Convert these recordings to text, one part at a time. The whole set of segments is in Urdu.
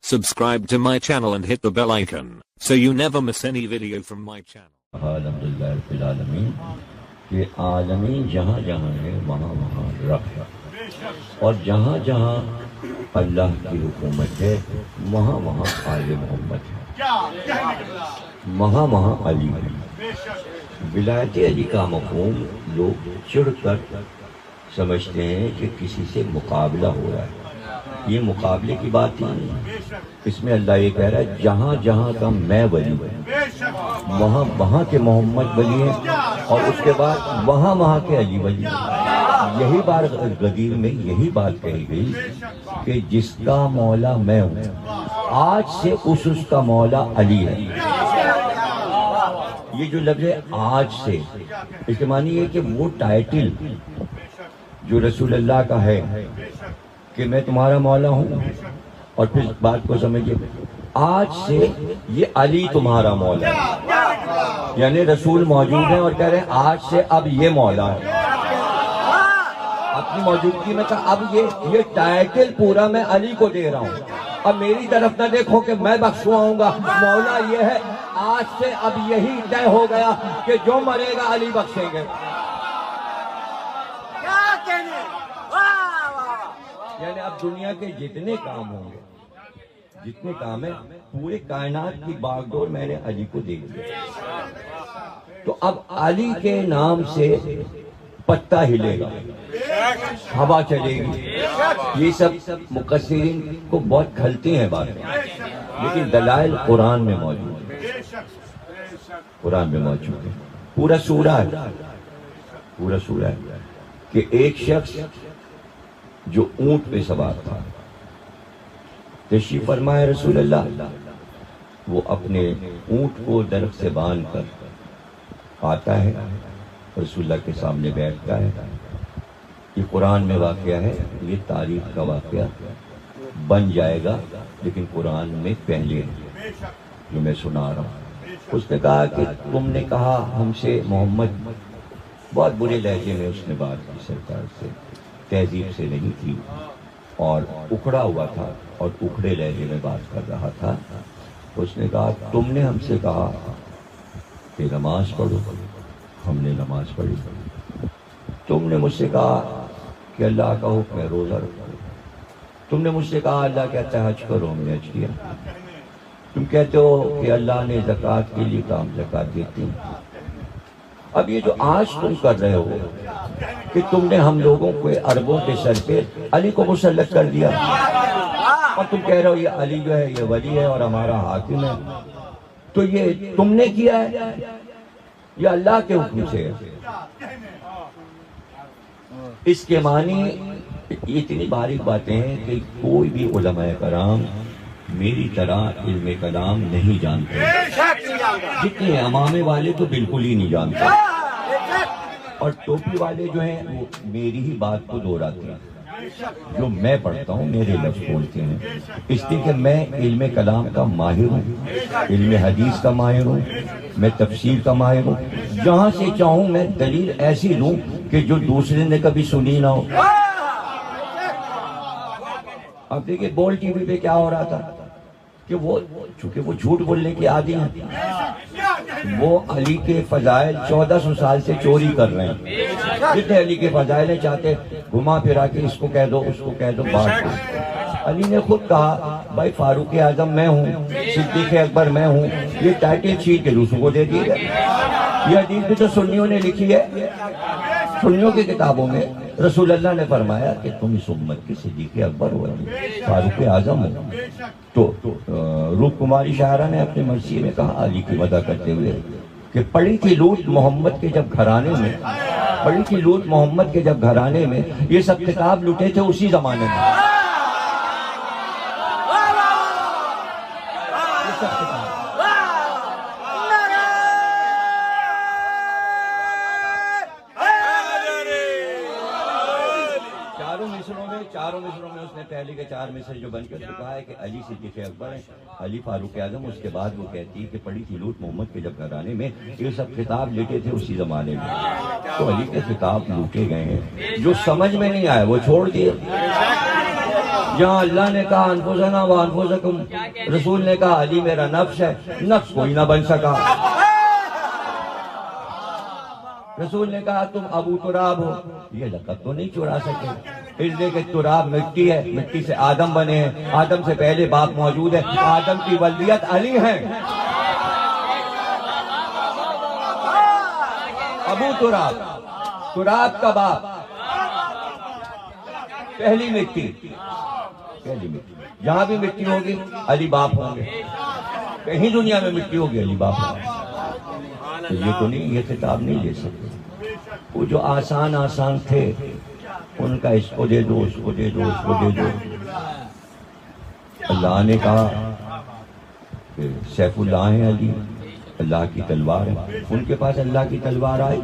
Subscribe to my channel and hit the bell icon so you never miss any video from my channel. الحمدللہ رب العالمین کہ عالمین جہاں جہاں ہے وہاں وہاں رب ہے، اور جہاں جہاں اللہ کی حکومت ہے وہاں وہاں آل محمد ہے، وہاں وہاں علی ہے۔ ولایت علی کا مفہوم لوگ چڑھ کر سمجھتے ہیں کہ کسی سے مقابلہ ہو رہا ہے، یہ مقابلے کی بات ہی نہیں، اس میں اللہ یہ کہہ رہا ہے جہاں جہاں کا میں ولی ہوں وہاں وہاں کے محمد ولی ہیں، اور اس کے بعد وہاں وہاں کے علی ولی ہیں۔ یہی بات غدیر میں یہی بات کہی گئی کہ جس کا مولا میں ہوں آج سے اس کا مولا علی ہے۔ یہ جو لفظ ہے آج سے، اس کے معنی یہ کہ وہ ٹائٹل جو رسول اللہ کا ہے کہ میں تمہارا مولا ہوں، اور پھر بات کو سمجھیے آج سے یہ علی تمہارا مولا ہے، یعنی رسول موجود ہیں اور کہہ رہے ہیں آج سے اب یہ مولا ہے۔ اپنی موجودگی میں کہا اب یہ ٹائٹل پورا میں علی کو دے رہا ہوں، اب میری طرف نہ دیکھو کہ میں بخشواؤں گا، مولا یہ ہے آج سے اب یہی طے ہو گیا کہ جو مرے گا علی بخشیں گے۔ یعنی اب دنیا کے جتنے کام ہوں گے، جتنے کام ہیں، پورے کائنات کی باغ ڈور میں نے علی کو دے دی، تو اب علی کے نام سے پتا ہلے گا، ہوا چلے گی۔ یہ سب مقصرین کو بہت کھلتے ہیں باتیں، لیکن دلائل قرآن میں موجود ہیں، قرآن میں موجود ہے۔ پورا سورہ ہے، پورا سورہ ہے کہ ایک شخص جو اونٹ پہ سوار تھا، تشریف فرمائے رسول اللہ، وہ اپنے اونٹ کو درخت سے باندھ کر آتا ہے، رسول اللہ کے سامنے بیٹھتا ہے۔ یہ قرآن میں واقعہ ہے، یہ تاریخ کا واقعہ بن جائے گا، لیکن قرآن میں پہلے جو میں سنا رہا ہوں۔ اس نے کہا کہ تم نے کہا ہم سے، محمد بہت برے لہجے میں اس نے بات کی سرکار سے، تہذیب سے نہیں تھی، اور اکھڑا ہوا تھا اور اکھڑے لہجے میں بات کر رہا تھا۔ اس نے کہا تم نے ہم سے کہا کہ نماز پڑھو، ہم نے نماز پڑھی۔ تم نے مجھ سے کہا کہ اللہ کا حکم ہے روزہ رکھو، تم نے مجھ سے کہا اللہ کہتا ہے حج کرو، ہم نے حج کیا۔ تم کہتے ہو کہ اللہ نے زکوٰۃ کے لیے کام زکوٰۃ دیتی۔ اب یہ جو آج تم کر رہے ہو کہ تم نے ہم لوگوں کو عربوں کے سر پہ علی کو مسلط کر دیا، اور تم کہہ رہے ہو یہ علی جو ہے یہ ولی ہے اور ہمارا حاکم ہے، تو یہ تم نے کیا ہے، یہ اللہ کے حکم سے ہے۔ اس کے معنی اتنی باریک باتیں ہیں کہ کوئی بھی علماء کرام میری طرح علم کلام نہیں جانتے، جتنے امامے والے تو بالکل ہی نہیں جانتے، اور ٹوپی والے جو ہیں وہ میری ہی بات کو دہراتے ہیں، جو میں پڑھتا ہوں میرے لفظ بولتے ہیں، اس لیے کہ میں علم کلام کا ماہر ہوں، علم حدیث کا ماہر ہوں، میں تفسیر کا ماہر ہوں، جہاں سے چاہوں میں دلیل ایسی دوں کہ جو دوسرے نے کبھی سنی نہ ہو۔ اب دیکھیں بول ٹی وی پہ کیا ہو رہا تھا کہ وہ چونکہ وہ جھوٹ بولنے کی عادی ہیں، وہ علی کے فضائل 1400 سال سے چوری کر رہے ہیں، جتنے علی کے فضائل ہیں چاہتے گھما پھرا کے اس کو کہہ دو اس کو کہہ دو بات۔ علی نے خود کہا بھائی فاروق اعظم میں ہوں، صدیق اکبر میں ہوں، یہ ٹائٹل چھین کے دوسروں کو دے دیے گئے۔ یہ حدیث بھی تو سنیوں نے لکھی ہے، سنیوں کی کتابوں میں رسول اللہ نے فرمایا کہ تم اس امت کے صدیق اکبر ہو، فاروق اعظم ہو۔ تو روپ کماری شاعرہ نے اپنے مرثیے میں کہا علی کی مدح کرتے ہوئے کہ پڑی تھی لوٹ محمد کے جب گھرانے میں، پڑی تھی لوٹ محمد کے جب گھرانے میں، یہ سب کتاب لوٹے تھے اسی زمانے میں۔ یہ سب کتاب چاروں مصروں میں اس نے پہلے کے 4 مصر جو بن کر کہا ہے کہ علی صدیق اکبر ہے، علی فاروق اعظم، اس کے بعد وہ کہتی ہے کہ پڑھی تھی لوٹ محمد کے جب گھرانے میں، یہ سب خطاب لکھے تھے اسی زمانے میں۔ تو علی کے خطاب لوٹے گئے ہیں، جو سمجھ میں نہیں آئے وہ چھوڑ دیے، جہاں اللہ نے کہا انفسنا و انفسکم، رسول نے کہا علی میرا نفس ہے، نفس کوئی نہ بن سکا۔ رسول نے کہا تم ابو تراب ہو، یہ لقب تو نہیں چرا سکے، اس لیے کہ تراب مٹی ہے، مٹی سے آدم بنے ہیں، آدم سے پہلے باپ موجود ہے، آدم کی ولدیت علی ہے۔ ابو تراب، تراب کا باپ، پہلی مٹی، پہلی مٹی، جہاں بھی مٹی ہوگی علی باپ ہوں گے، کہیں دنیا میں مٹی ہوگی علی باپ ہوں گے۔ تو یہ تو نہیں، یہ خطاب نہیں لے سکتے۔ وہ جو آسان آسان تھے ان کا اس کو دے دو، اس کو دے دو، اس کو دے دو۔ اللہ نے کہا کہ سیف اللہ ہیں علی، اللہ کی تلوار ہے، ان کے پاس اللہ کی تلوار آئی،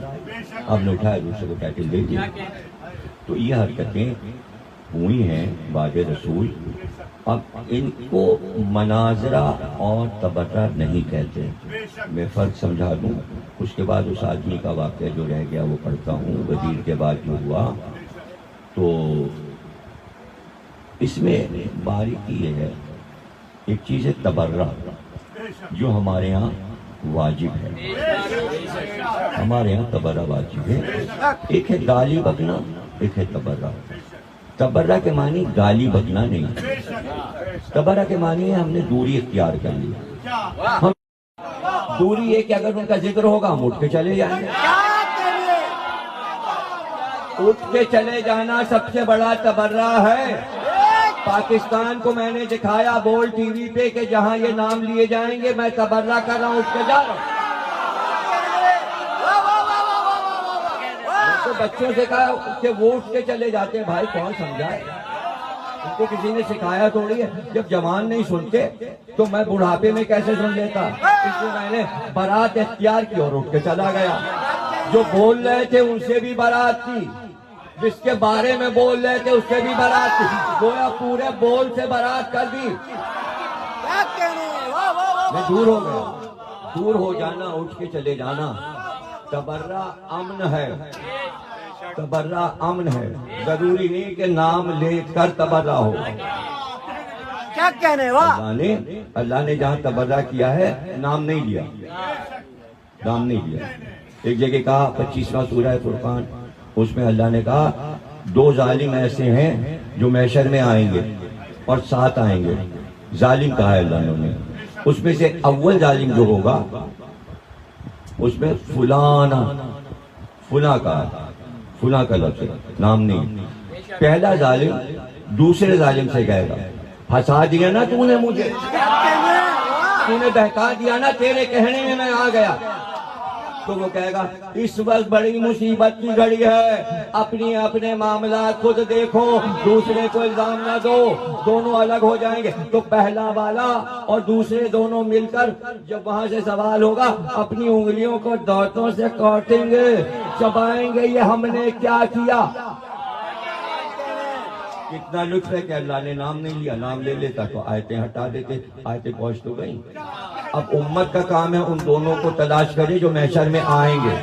آپ نے اٹھایا دوسرے کو ٹائٹل دے دیا۔ تو یہ حرکتیں ہوئی ہیں بعد رسول۔ اب ان کو مناظرہ اور تبرہ نہیں کہتے، میں فرق سمجھا دوں۔ اس کے بعد اس آدمی کا واقعہ جو رہ گیا وہ پڑھتا ہوں، وزیر کے بعد جو ہوا، تو اس میں باریکی یہ ہے، ایک چیز ہے تبرہ جو ہمارے ہاں واجب ہے، ہمارے ہاں تبرہ واجب ہے۔ ایک ہے گالی بکنا، ایک ہے تبرہ۔ تبرہ کے معنی گالی بکنا نہیں، تبرہ کے معنی ہے ہم نے دوری اختیار کر لی۔ ہم دوری ہے کہ اگر ان کا ذکر ہوگا ہم اٹھ کے چلے جائیں گے۔ اٹھ کے چلے جانا سب سے بڑا تبرہ ہے۔ پاکستان کو میں نے دکھایا بول ٹی وی پہ کہ جہاں یہ نام لیے جائیں گے میں تبرہ کر رہا ہوں، اٹھ کے جا رہا ہوں۔ تو بچوں سے کہا کہ وہ اٹھ کے چلے جاتے ہیں، بھائی کون سمجھائے؟ ان کو کسی نے سکھایا تھوڑی ہے، جب جوان نہیں سنتے تو میں بڑھاپے میں کیسے سن لیتا؟ اس لیے میں نے برات اختیار کی اور اٹھ کے چلا گیا۔ جو بول رہے تھے ان سے بھی برات تھی، جس کے بارے میں بول رہے تھے اس سے بھی برات تھی، گویا پورے بول سے برات کر دی۔ میں دور ہو گیا۔ دور ہو جانا، اٹھ کے چلے جانا تبرہ امن ہے، تبرہ امن ہے۔ ضروری نہیں کہ نام لے کر تبرہ ہو۔ کیا کہنے واہ، اللہ نے جہاں تبرہ کیا ہے نام نہیں لیا، نام نہیں لیا۔ ایک جگہ کہا 25واں سورہ فرقان، اس میں اللہ نے کہا دو ظالم ایسے ہیں جو محشر میں آئیں گے اور ساتھ آئیں گے۔ ظالم کہا ہے اللہ نے، اس میں سے اول ظالم جو ہوگا اس میں فلانا، فلاں کا لفظ ہے، نام نہیں۔ پہلا ظالم دوسرے ظالم سے کہے گا پھنسا دیا نا تو نے مجھے، تو نے بہکا دیا نا، تیرے کہنے میں میں آ گیا۔ تو وہ کہے گا اس وقت بڑی مصیبت کی گھڑی ہے، اپنے معاملات خود دیکھو، دوسرے کو الزام نہ دو، دونوں الگ ہو جائیں گے۔ تو پہلا والا اور دوسرے دونوں مل کر جب وہاں سے سوال ہوگا اپنی انگلیوں کو دانتوں سے کاٹیں گے، چبائیں گے، یہ ہم نے کیا کیا۔ کتنا لطف ہے کہ اللہ نے نام نہیں لیا، نام لے لیتا تو آیتیں ہٹا دیتے، آیتیں پہنچ تو گئی۔ اب امت کا کام ہے ان دونوں کو تلاش کرے جو محشر میں آئیں گے،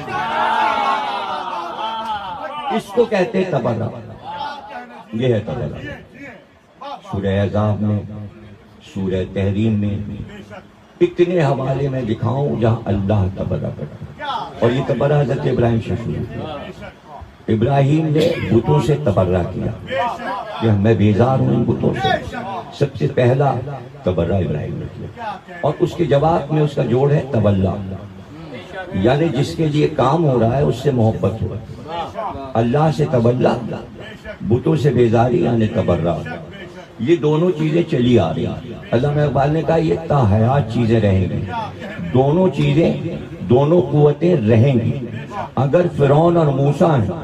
اس کو کہتے ہیں تبرہ۔ یہ ہے تبرہ۔ سورہ احزاب میں، سورہ تحریم میں اتنے حوالے میں دکھاؤں جہاں اللہ تبرہ کرتا، اور یہ تبرہ حضرت ابراہیم سے شروع ہوا۔ ابراہیم نے بتوں سے تبرہ کیا کہ میں بیزار ہوں ان بتوں سے، سب سے پہلا تبرہ ابراہیم نے کیا، اور اس کے جواب میں اس کا جوڑ ہے تولا، یعنی جس کے لیے کام ہو رہا ہے اس سے محبت ہو۔ اللہ سے تولا، بتوں سے بیزاری یعنی تبرہ، یہ دونوں چیزیں چلی آ رہی ہیں۔ علامہ اقبال نے کہا یہ تا حیات چیزیں رہیں گی، دونوں چیزیں، دونوں قوتیں رہیں گی۔ اگر فرعون اور موسیٰ ہیں،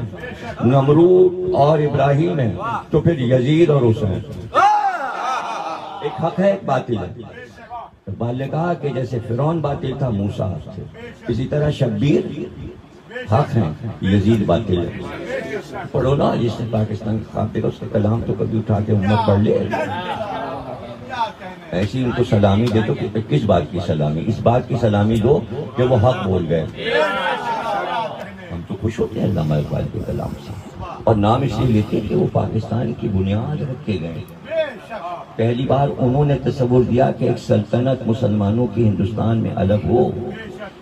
نمرود اور ابراہیم ہیں، تو پھر یزید اور حسین۔ ایک حق ہے ایک باطل ہے۔ اقبال نے کہا کہ جیسے فرعون باطل تھا موسیٰ حق تھے، اسی طرح شبیر حق ہیں، یزید باطل ہے۔ پڑھو نا، جس نے پاکستان کا خواب دیکھا اس کا کلام تو کبھی اٹھا کے امت پڑھ لے۔ ایسی ان کو سلامی دے تو کس بات کی سلامی؟ اس بات کی سلامی دو کہ وہ حق بول گئے۔ ہم تو خوش ہوتے ہیں علامہ اقبال کے کلام سے، اور نام اس لیے لیتے ہیں کہ وہ پاکستان کی بنیاد رکھے گئے۔ پہلی بار انہوں نے تصور کیا کہ ایک سلطنت مسلمانوں کی ہندوستان میں الگ ہو.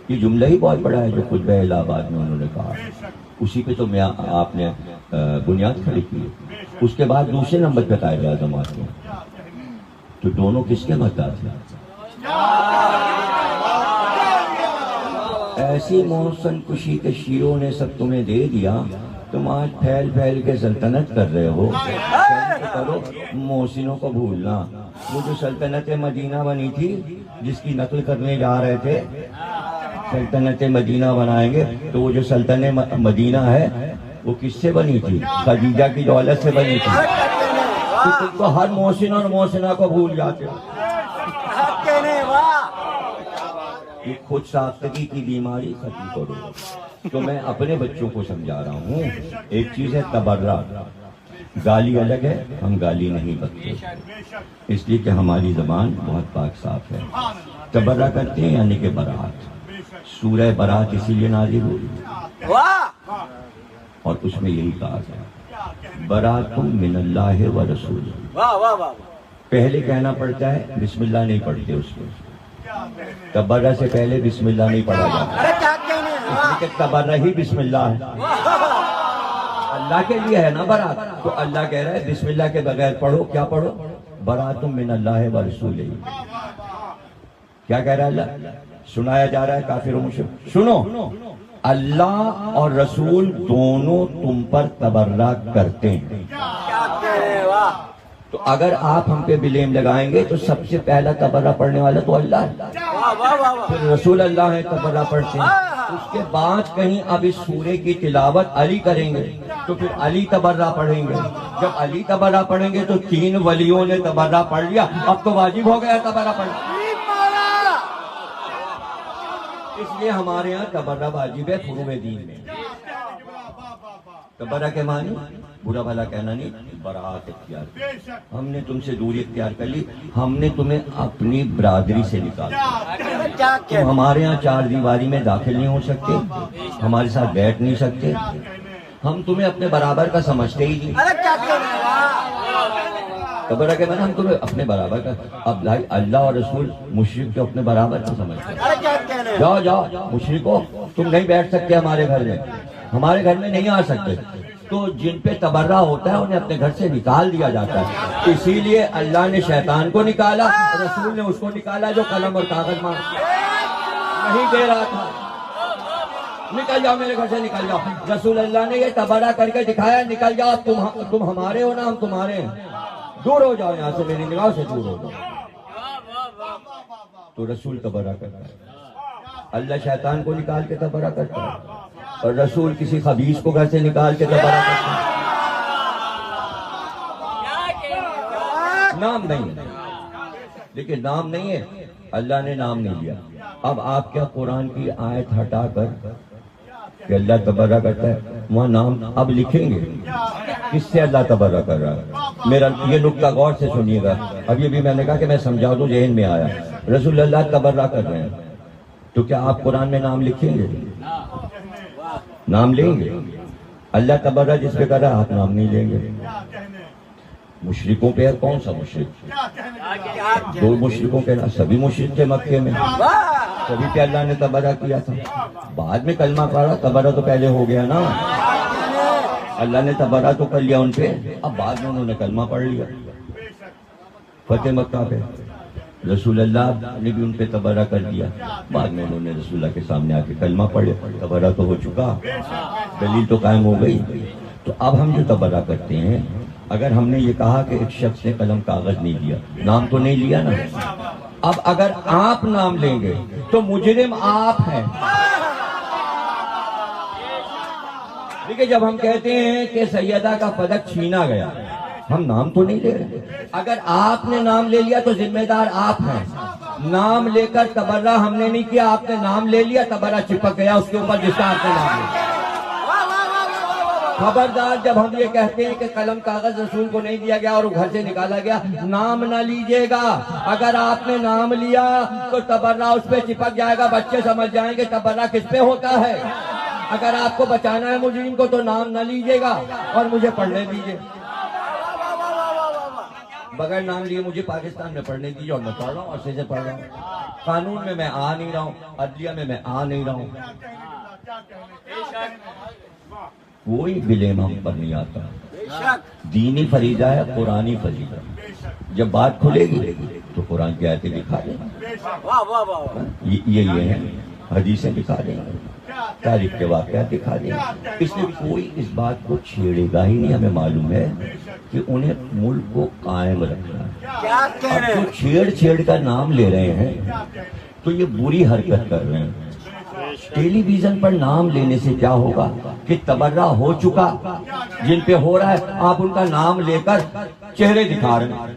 یہ جملہ ہی بہت بڑا ہے جو خطبہ الہ آباد میں انہوں نے کہا. اسی پہ تو آپ نے بنیاد کھڑی کی. اس کے بعد دوسرے نمبر پہ قائد اعظم آتے ہیں. تو دونوں کس کے مدد تھے؟ ایسی محسن کشی کے شیعوں نے سب تمہیں دے دیا. تم آج پھیل پھیل کے سلطنت کر رہے ہو. کرو محسنوں کو بھولنا. وہ جو سلطنت مدینہ بنی تھی جس کی نقل کرنے جا رہے تھے, سلطنت مدینہ بنائیں گے, تو وہ جو سلطنت مدینہ ہے وہ کس سے بنی تھی؟ خدیجہ کی دولت سے بنی تھی. تم تو ہر محسن اور محسنہ کو بھول جاتے ہو. یہ خود ساختگی کی بیماری ختم کرو. تو میں اپنے بچوں کو سمجھا رہا ہوں, ایک چیز ہے تبرہ. گالی الگ ہے, ہم گالی نہیں بکتے اس لیے کہ ہماری زبان بہت پاک صاف ہے. تبرہ کرتے ہیں یعنی کہ برات. سورہ برات اسی لیے نازل ہوئی اور اس میں یہی کہا گیا براتم من اللہ و رسول. پہلے کہنا پڑتا ہے, بسم اللہ نہیں پڑھتے اس کو. تبرہ سے پہلے بسم اللہ نہیں پڑھا جاتا, اس لیے کہ تبرہ ہی بسم اللہ ہے. اللہ کے لیے ہے نا برات, تو اللہ کہہ رہا ہے بسم اللہ کے بغیر پڑھو. کیا پڑھو؟ براتم من اللہ و رسول. کیا کہہ رہا ہے اللہ؟ سنایا جا رہا ہے کافر و مشرک, سنو, اللہ اور رسول دونوں تم پر تبرہ کرتے ہیں. تو اگر آپ ہم پہ بلیم لگائیں گے تو سب سے پہلا تبرہ پڑھنے والا تو اللہ ہے, پھر رسول اللہ ہے تبرہ پڑھتے ہیں. اس کے بعد کہیں اب اس سورے کی تلاوت علی کریں گے تو پھر علی تبرہ پڑھیں گے. جب علی تبرہ پڑھیں گے تو 3 ولیوں نے تبرہ پڑھ لیا, اب تو واجب ہو گیا تبرہ پڑھنا. اس لیے ہمارے ہاں تبرہ واجب ہے فروع دین میں. تبرہ کے معنی برا بھلا کہنا نہیں, برات اختیار. ہم نے تم سے دوری اختیار کر لی, ہم نے تمہیں اپنی برادری سے نکالا. تم ہمارے ہاں 4 دیواری میں داخل نہیں ہو سکتے, ہمارے ساتھ بیٹھ نہیں سکتے, ہم تمہیں اپنے برابر کا سمجھتے ہی نہیں. تبرہ کے معنی ہم تمہیں اپنے برابر کا. اب اللہ اور رسول مشرک کو اپنے برابر کا سمجھتے ہیں. جاؤ جاؤ مشرکو, تم نہیں بیٹھ سکتے ہمارے گھر میں, ہمارے گھر میں نہیں آ سکتے. تو جن پہ تبرہ ہوتا ہے انہیں اپنے گھر سے نکال دیا جاتا ہے. اسی لیے اللہ نے شیطان کو نکالا, رسول نے اس کو نکالا جو قلم اور کاغذ نہیں دے رہا تھا. نکل جاؤ میرے گھر سے, نکل جاؤ. رسول اللہ نے یہ تبرہ کر کے دکھایا, نکل جاؤ, تم ہمارے ہو نا, ہم تمہارے ہیں, دور ہو جاؤ یہاں سے, میری نگاہ سے دور ہو جاؤ. تو رسول تبرہ کرتا ہے, اللہ شیطان کو نکال کے تبرہ کرتا ہے, اور رسول کسی خبیث کو گھر سے نکال کے تبرہ کرتا ہے. نام نہیں ہے, لیکن نام نہیں ہے, اللہ نے نام نہیں لیا. اب آپ کیا قرآن کی آیت ہٹا کر کہ اللہ تبرہ کرتا ہے, وہاں نام اب لکھیں گے کس سے اللہ تبرہ کر رہا ہے؟ میرا یہ نکتہ غور سے سنیے گا. اب یہ بھی میں نے کہا کہ میں سمجھا دوں, ذہن میں آیا. رسول اللہ تبرہ کر رہے ہیں, تو کیا آپ قرآن میں نام لکھیں گے؟ نام لیں گے؟ اللہ تبرہ جس پہ کر رہا ہے آپ نام نہیں لیں گے. مشرکوں پہ کون سا مشرک؟ 2 مشرکوں پہ, سبھی مشرک تھے مکے میں, سبھی پہ اللہ نے تبرہ کیا تھا. بعد میں کلمہ پڑھا, تبرہ تو پہلے ہو گیا نا. اللہ نے تبرہ تو کر لیا ان پہ, اب بعد میں انہوں نے کلمہ پڑھ لیا. فتح مکہ پہ رسول اللہ نے بھی ان پہ تبرہ کر دیا, بعد میں انہوں نے رسول اللہ کے سامنے آ کے کلمہ پڑھے. تبرہ تو ہو چکا, دلیل تو قائم ہو گئی. تو اب ہم جو تبرہ کرتے ہیں, اگر ہم نے یہ کہا کہ ایک شخص نے قلم کاغذ نہیں دیا, نام تو نہیں لیا نا. اب اگر آپ نام لیں گے تو مجرم آپ ہیں. دیکھیں, جب ہم کہتے ہیں کہ سیدہ کا پدک چھینا گیا, ہم نام تو نہیں لے رہے. اگر آپ نے نام لے لیا تو ذمہ دار آپ ہیں. نام لے کر تبرہ ہم نے نہیں کیا, آپ نے نام لے لیا, تبرہ چپک گیا اس کے اوپر جس کا آپ نے نام لیا. خبردار, جب ہم یہ کہتے ہیں کہ قلم کاغذ رسول کو نہیں دیا گیا اور وہ گھر سے نکالا گیا, نام نہ لیجئے گا. اگر آپ نے نام لیا تو تبرہ اس پہ چپک جائے گا, بچے سمجھ جائیں گے تبرہ کس پہ ہوتا ہے. اگر آپ کو بچانا ہے مجرم کو تو نام نہ لیجئے گا اور مجھے پڑھنے دیجئے. بغیر نام لیے مجھے پاکستان میں پڑھنے دیجیے اور میں پڑھ رہا ہوں، عرصے سے پڑھ رہا ہوں. قانون میں آ نہیں رہا ہوں، عدلیہ میں آ نہیں رہا ہوں. کوئی بلیم ہم پر نہیں آتا. دینی فریضہ ہے، قرآنی فریضہ. جب بات کھلے گی تو قرآن کی آیتیں دکھا دیں گے، یہ ہے، حدیثیں دکھا دیں گے، تاریخ کے واقعات دکھا دیں گے. اس لیے کوئی اس بات کو چھیڑے گا ہی نہیں. ہمیں معلوم ہے کہ انہیں ملک کو قائم رکھنا ہے. اب جو چھیڑ کا نام لے رہے ہیں تو یہ بری حرکت کر رہے ہیں. ٹیلی ویژن پر نام لینے سے کیا ہوگا کہ تبرہ ہو چکا، جن پہ ہو رہا ہے آپ ان کا نام لے کر چہرے دکھا رہے ہیں.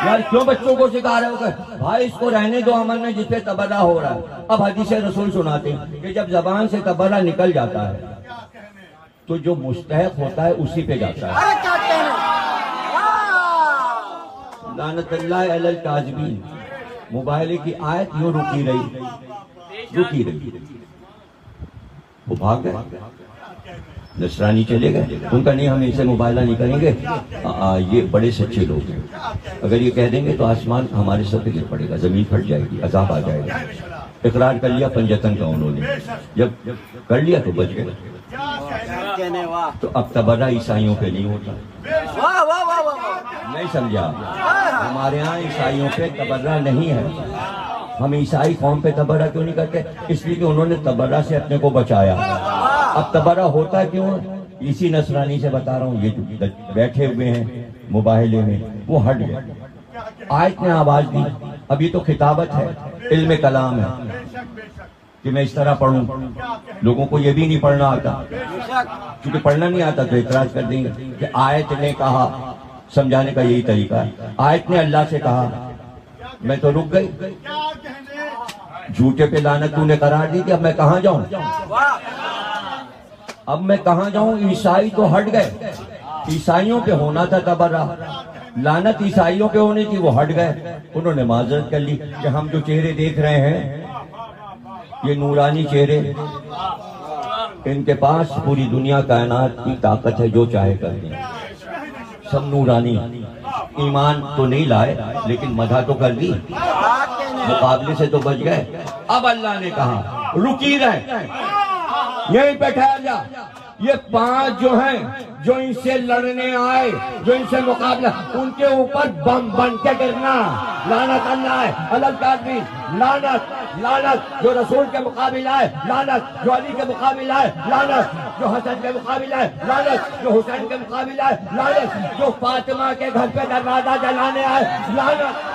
یار کیوں بچوں کو سکھا رہے ہو کہ بھائی اس کو رہنے دو امن میں جس پہ تبرہ ہو رہا ہے. اب حدیث رسول سناتے ہیں کہ جب زبان سے تبرہ نکل جاتا ہے تو جو مستحق ہوتا ہے اسی پہ جاتا ہے. لعنت اللہ علی الکاذبین. مباہلے کی آیت یوں رکی رہی. وہ بھاگ گئے، نصرانی چلے گئے. ان کا نہیں، ہم ان سے مباہلہ نہیں کریں گے، یہ بڑے سچے لوگ ہیں. اگر یہ کہہ دیں گے تو آسمان ہمارے سر پہ گر پڑے گا، زمین پھٹ جائے گی، عذاب آ جائے گا. اقرار کر لیا پنجتن کا انہوں نے، جب کر لیا تو بچ گئے. تو اب تبرہ عیسائیوں پہ نہیں ہوتا. نہیں سمجھا؟ ہمارے ہاں عیسائیوں پہ تبرہ نہیں ہے. ہم عیسائی قوم پہ تبرہ کیوں نہیں کرتے؟ اس لیے کہ انہوں نے تبرہ سے اپنے کو بچایا. اب تبرہ ہوتا کیوں؟ اسی نصرانی سے بتا رہا ہوں. یہ جو بیٹھے ہوئے ہیں مباہلے میں وہ ہٹ گئے. آیت نے آواز دی. اب یہ تو خطابت ہے، علم کلام ہے کہ میں اس طرح پڑھوں. لوگوں کو یہ بھی نہیں پڑھنا آتا، کیونکہ پڑھنا نہیں آتا تو اعتراض کر دیں گے کہ آیت نے کہا. سمجھانے کا یہی طریقہ ہے. آیت نے اللہ سے کہا، میں تو رک گئی. جھوٹے پہ لعنت تو نے قرار دی کہ اب میں کہاں جاؤں؟ اب میں کہاں جاؤں؟ عیسائی تو ہٹ گئے. عیسائیوں پہ ہونا تھا تبرہ، لعنت عیسائیوں پہ ہونی تھی، وہ ہٹ گئے. انہوں نے معذرت کر لی کہ ہم جو چہرے دیکھ رہے ہیں یہ نورانی چہرے، ان کے پاس پوری دنیا کائنات کی طاقت ہے، جو چاہے کر دیں. سب نورانی، ایمان تو نہیں لائے لیکن مدح تو کر دی، مقابلے سے تو بچ گئے. اب اللہ نے کہا رکی رہے، یہیں پہ ٹھہر جا. یہ 5 جو ہیں جو ان سے لڑنے آئے، جو ان سے مقابلہ، ان کے اوپر بم بن کے گرنا. لعنت اللہ ہے علی الکاذبین. لعنت لعنت جو رسول کے مقابل آئے، لعنت جو علی کے مقابل آئے، لعنت جو حسن کے مقابل آئے، لعنت جو حسین کے مقابل آئے، لعنت جو فاطمہ کے گھر پہ دروازہ جلانے آئے، لعنت.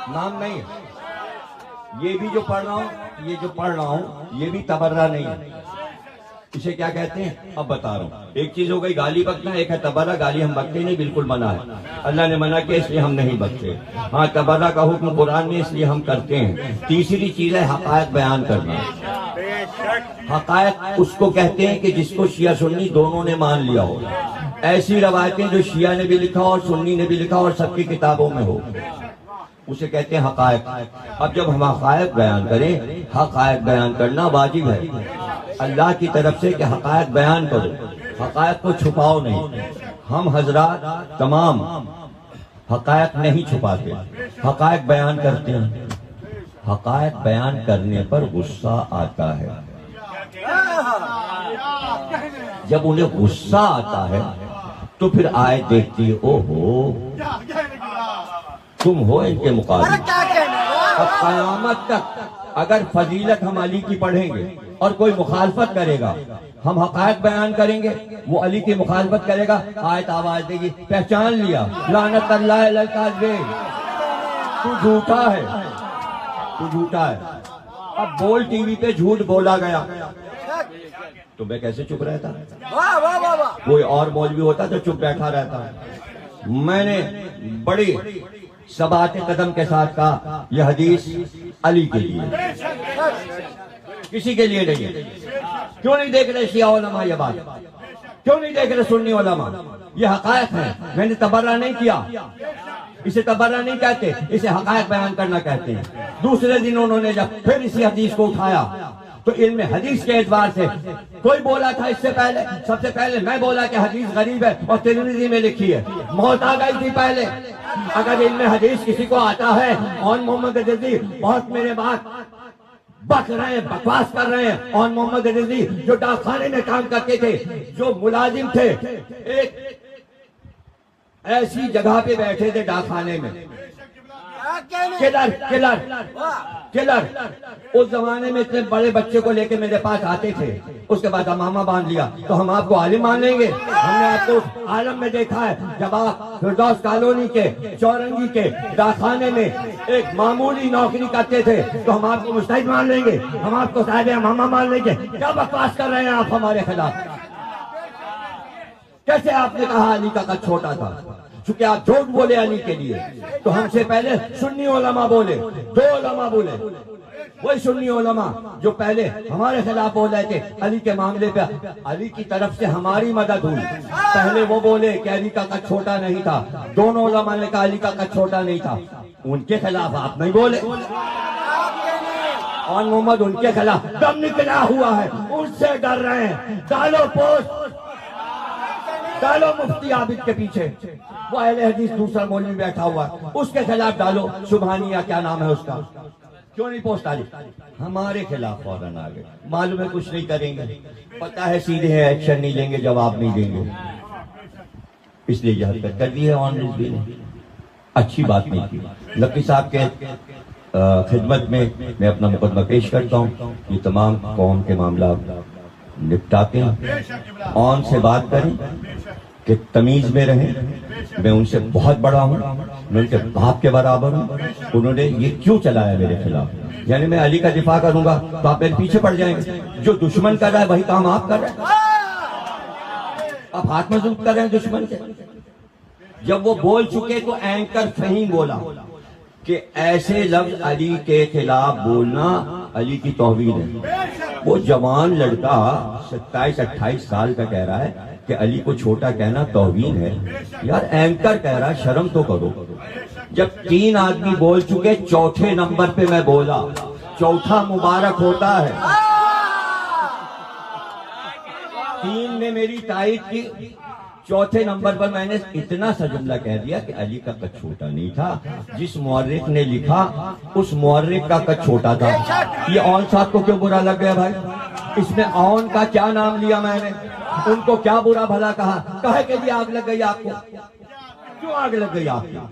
نام نہیں ہے. یہ بھی جو پڑھ رہا ہوں یہ بھی تبرہ نہیں ہے. اسے کیا کہتے ہیں اب بتا رہا ہوں. ایک چیز ہو گئی گالی بکنا، ایک ہے تبرہ. گالی ہم بکتے نہیں، بالکل منع ہے. اللہ نے منع کیا اس لیے ہم نہیں بکتے. ہاں تبرہ کا حکم قرآن میں اس لیے ہم کرتے ہیں. تیسری چیز ہے حقائق بیان کرنا. حقائق اس کو کہتے ہیں کہ جس کو شیعہ سنی دونوں نے مان لیا ہو. ایسی روایتیں جو شیعہ نے بھی لکھا اور سنی نے بھی لکھا اور سب کی کتابوں میں ہو، اسے کہتے ہیں حقائق. اب جب ہم حقائق بیان کریں، حقائق بیان کرنا واجب ہے اللہ کی طرف سے کہ حقائق بیان کرو، حقائق کو چھپاؤ نہیں. ہم حضرات تمام حقائق نہیں چھپاتے، حقائق بیان کرتے ہیں. حقائق بیان کرنے پر غصہ آتا ہے. جب انہیں غصہ آتا ہے تو پھر آئے دیکھتی ہے او ہو تم ہو ان کے مقابلے. اب قیامت تک اگر فضیلت ہم علی کی پڑھیں گے اور کوئی مخالفت کرے گا، ہم حقائق بیان کریں گے، وہ علی کی مخالفت کرے گا، آیت آواز دے گی پہچان لیا لعنت اللہ علی الکاذبین. تو جھوٹا ہے، تو جھوٹا ہے. اب بول ٹی وی پہ جھوٹ بولا گیا تو میں کیسے چپ رہتا؟ کوئی اور مولوی ہوتا تو چپ بیٹھا رہتا. میں نے بڑی ثبات قدم کے ساتھ کہا یہ حدیث علی کے لیے، کسی کے لیے نہیں ہے. کیوں نہیں دیکھ رہے شیعہ علماء یہ بات؟ کیوں نہیں دیکھ رہے سنی علماء؟ یہ حقائق ہیں. میں نے تبرہ نہیں کیا. اسے تبرہ نہیں کہتے، اسے حقائق بیان کرنا کہتے ہیں. دوسرے دن انہوں نے جب پھر اسی حدیث کو اٹھایا تو علم حدیث کے اعتبار سے کوئی بولا تھا اس سے پہلے؟ سب سے پہلے میں بولا کہ حدیث غریب ہے اور ترمذی میں لکھی ہے، موت آ گئی تھی پہلے۔ اگر علم حدیث کسی کو آتا ہے اور محمد رضی بہت میرے بات بک رہے ہیں، بکواس کر رہے ہیں، اور محمد رضی جو ڈاک خانے میں کام کرتے تھے، جو ملازم تھے، ایک ایسی جگہ پہ بیٹھے تھے ڈاک خانے میں، کلر اس زمانے میں اتنے بڑے بچے کو لے کے میرے پاس آتے تھے، اس کے بعد امامہ باندھ لیا تو ہم آپ کو عالم مان لیں گے؟ ہم نے آپ کو عالم میں دیکھا ہے جب آپ فردوس کالونی کے چورنگی کے ڈاکخانے میں ایک معمولی نوکری کرتے تھے تو ہم آپ کو مجتہد مان لیں گے؟ ہم آپ کو صاحب امامہ مان لیں گے؟ کیا بکواس کر رہے ہیں آپ ہمارے خلاف؟ کیسے آپ نے کہا علی کا قد چھوٹا تھا؟ چونکہ آپ جھوٹ بولے علی کے لیے، تو ہم سے پہلے سنی علماء بولے، دو علماء بولے، وہی سنی علماء جو پہلے ہمارے خلاف بول رہے تھے علی کے معاملے پہ، علی کی طرف سے ہماری مدد ہوئی۔ پہلے وہ بولے کہ علی کا قد چھوٹا نہیں تھا، دونوں علماء نے کہا علی کا قد چھوٹا نہیں تھا، ان کے خلاف آپ نہیں بولے، اور محمد ان کے خلاف دم نکلا ہوا ہے، ان سے ڈر رہے ہیں۔ ڈالو پوسٹ، ڈالو مفتی عابد کے پیچھے، وہ اہل حدیث دوسرا مولوی بیٹھا ہوا ہے، اس کے خلاف ڈالو، سبحانیہ کیا نام ہے اس کا، کیوں نہیں پوسٹ ڈالی؟ ہمارے خلاف فوراً آ گئے، معلوم ہے کچھ نہیں کریں گے، پتہ ہے سیدھے ہیں، ایکشن نہیں لیں گے، جواب نہیں دیں گے، اس لیے یہ حرکت کر دی ہے۔ آنریز بھی نے اچھی بات نہیں کی۔ نقوی صاحب کے خدمت میں میں اپنا مقدمہ پیش کرتا ہوں، یہ تمام قوم کے معاملات نپٹاتے ہیں، آن سے بات کریں کہ تمیز میں رہیں۔ میں ان سے بہت بڑا ہوں، میں ان کے باپ کے برابر ہوں، انہوں نے یہ کیوں چلایا میرے خلاف؟ یعنی میں علی کا دفاع کروں گا تو آپ میرے پیچھے پڑ جائیں گے؟ جو دشمن کر رہا ہے وہی کام آپ کر رہے ہیں، آپ ہاتھ مضبوط کر رہے ہیں دشمن کے۔ جب وہ بول چکے تو اینکر فہیم بولا کہ ایسے لفظ علی کے خلاف بولنا علی کی توہین ہے۔ وہ جوان لڑکا 27-28 سال کا کہہ رہا ہے کہ علی کو چھوٹا کہنا توہین ہے۔ یار اینکر کہہ رہا ہے، شرم تو کرو۔ جب 3 آدمی بول چکے، چوتھے نمبر پہ میں بولا، چوتھا مبارک ہوتا ہے۔ 3 نے میری تائید کی، چوتھے نمبر پر میں نے اتنا سا جملہ کہہ دیا کہ علی کا قد چھوٹا نہیں تھا، جس مورخ نے لکھا اس مورخ کا قد چھوٹا تھا۔ یہ اون صاحب کو کیوں برا لگ گیا بھائی؟ اس میں اون کا کیا نام لیا میں نے؟ ان کو کیا برا بھلا کہا؟ کہے کہ آگ لگ گئی آپ کو؟ کیوں آگ لگ گئی آپ کو؟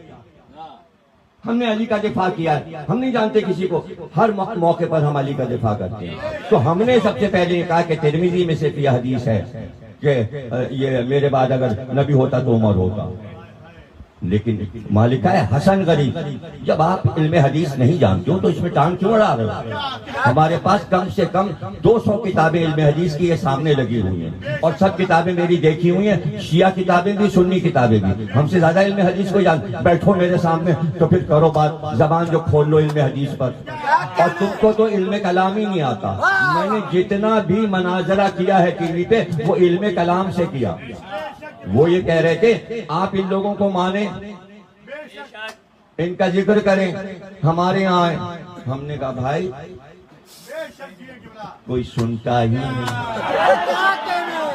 ہم نے علی کا دفاع کیا ہے، ہم نہیں جانتے کسی کو، ہر موقع پر ہم علی کا دفاع کرتے ہیں۔ تو ہم نے سب سے پہلے یہ کہا کہ ترمذی میں صرف یہ حدیث ہے کہ یہ میرے بعد اگر نبی ہوتا تو عمر ہوتا، لیکن مالک ہے حسن غریب۔ جب آپ علم حدیث نہیں جانتے ہو تو اس میں ٹانگ کیوں اڑا رہے ہو؟ ہمارے پاس کم سے کم 200 کتابیں علم حدیث کی یہ سامنے لگی ہوئی ہیں، اور سب کتابیں میری دیکھی ہوئی ہیں، شیعہ کتابیں بھی، سنی کتابیں بھی۔ ہم سے زیادہ علم حدیث کو جان، بیٹھو میرے سامنے تو پھر کرو بات، زبان جو کھول لو علم حدیث پر۔ اور تم کو تو علم کلام ہی نہیں آتا۔ میں نے جتنا بھی مناظرہ کیا ہے ٹی وی پہ وہ علم کلام سے کیا۔ وہ یہ کہہ رہے تھے آپ ان لوگوں کو مانیں، ان کا ذکر کریں، ہمارے یہاں آئیں۔ ہم نے کہا بھائی کوئی سنتا ہی نہیں۔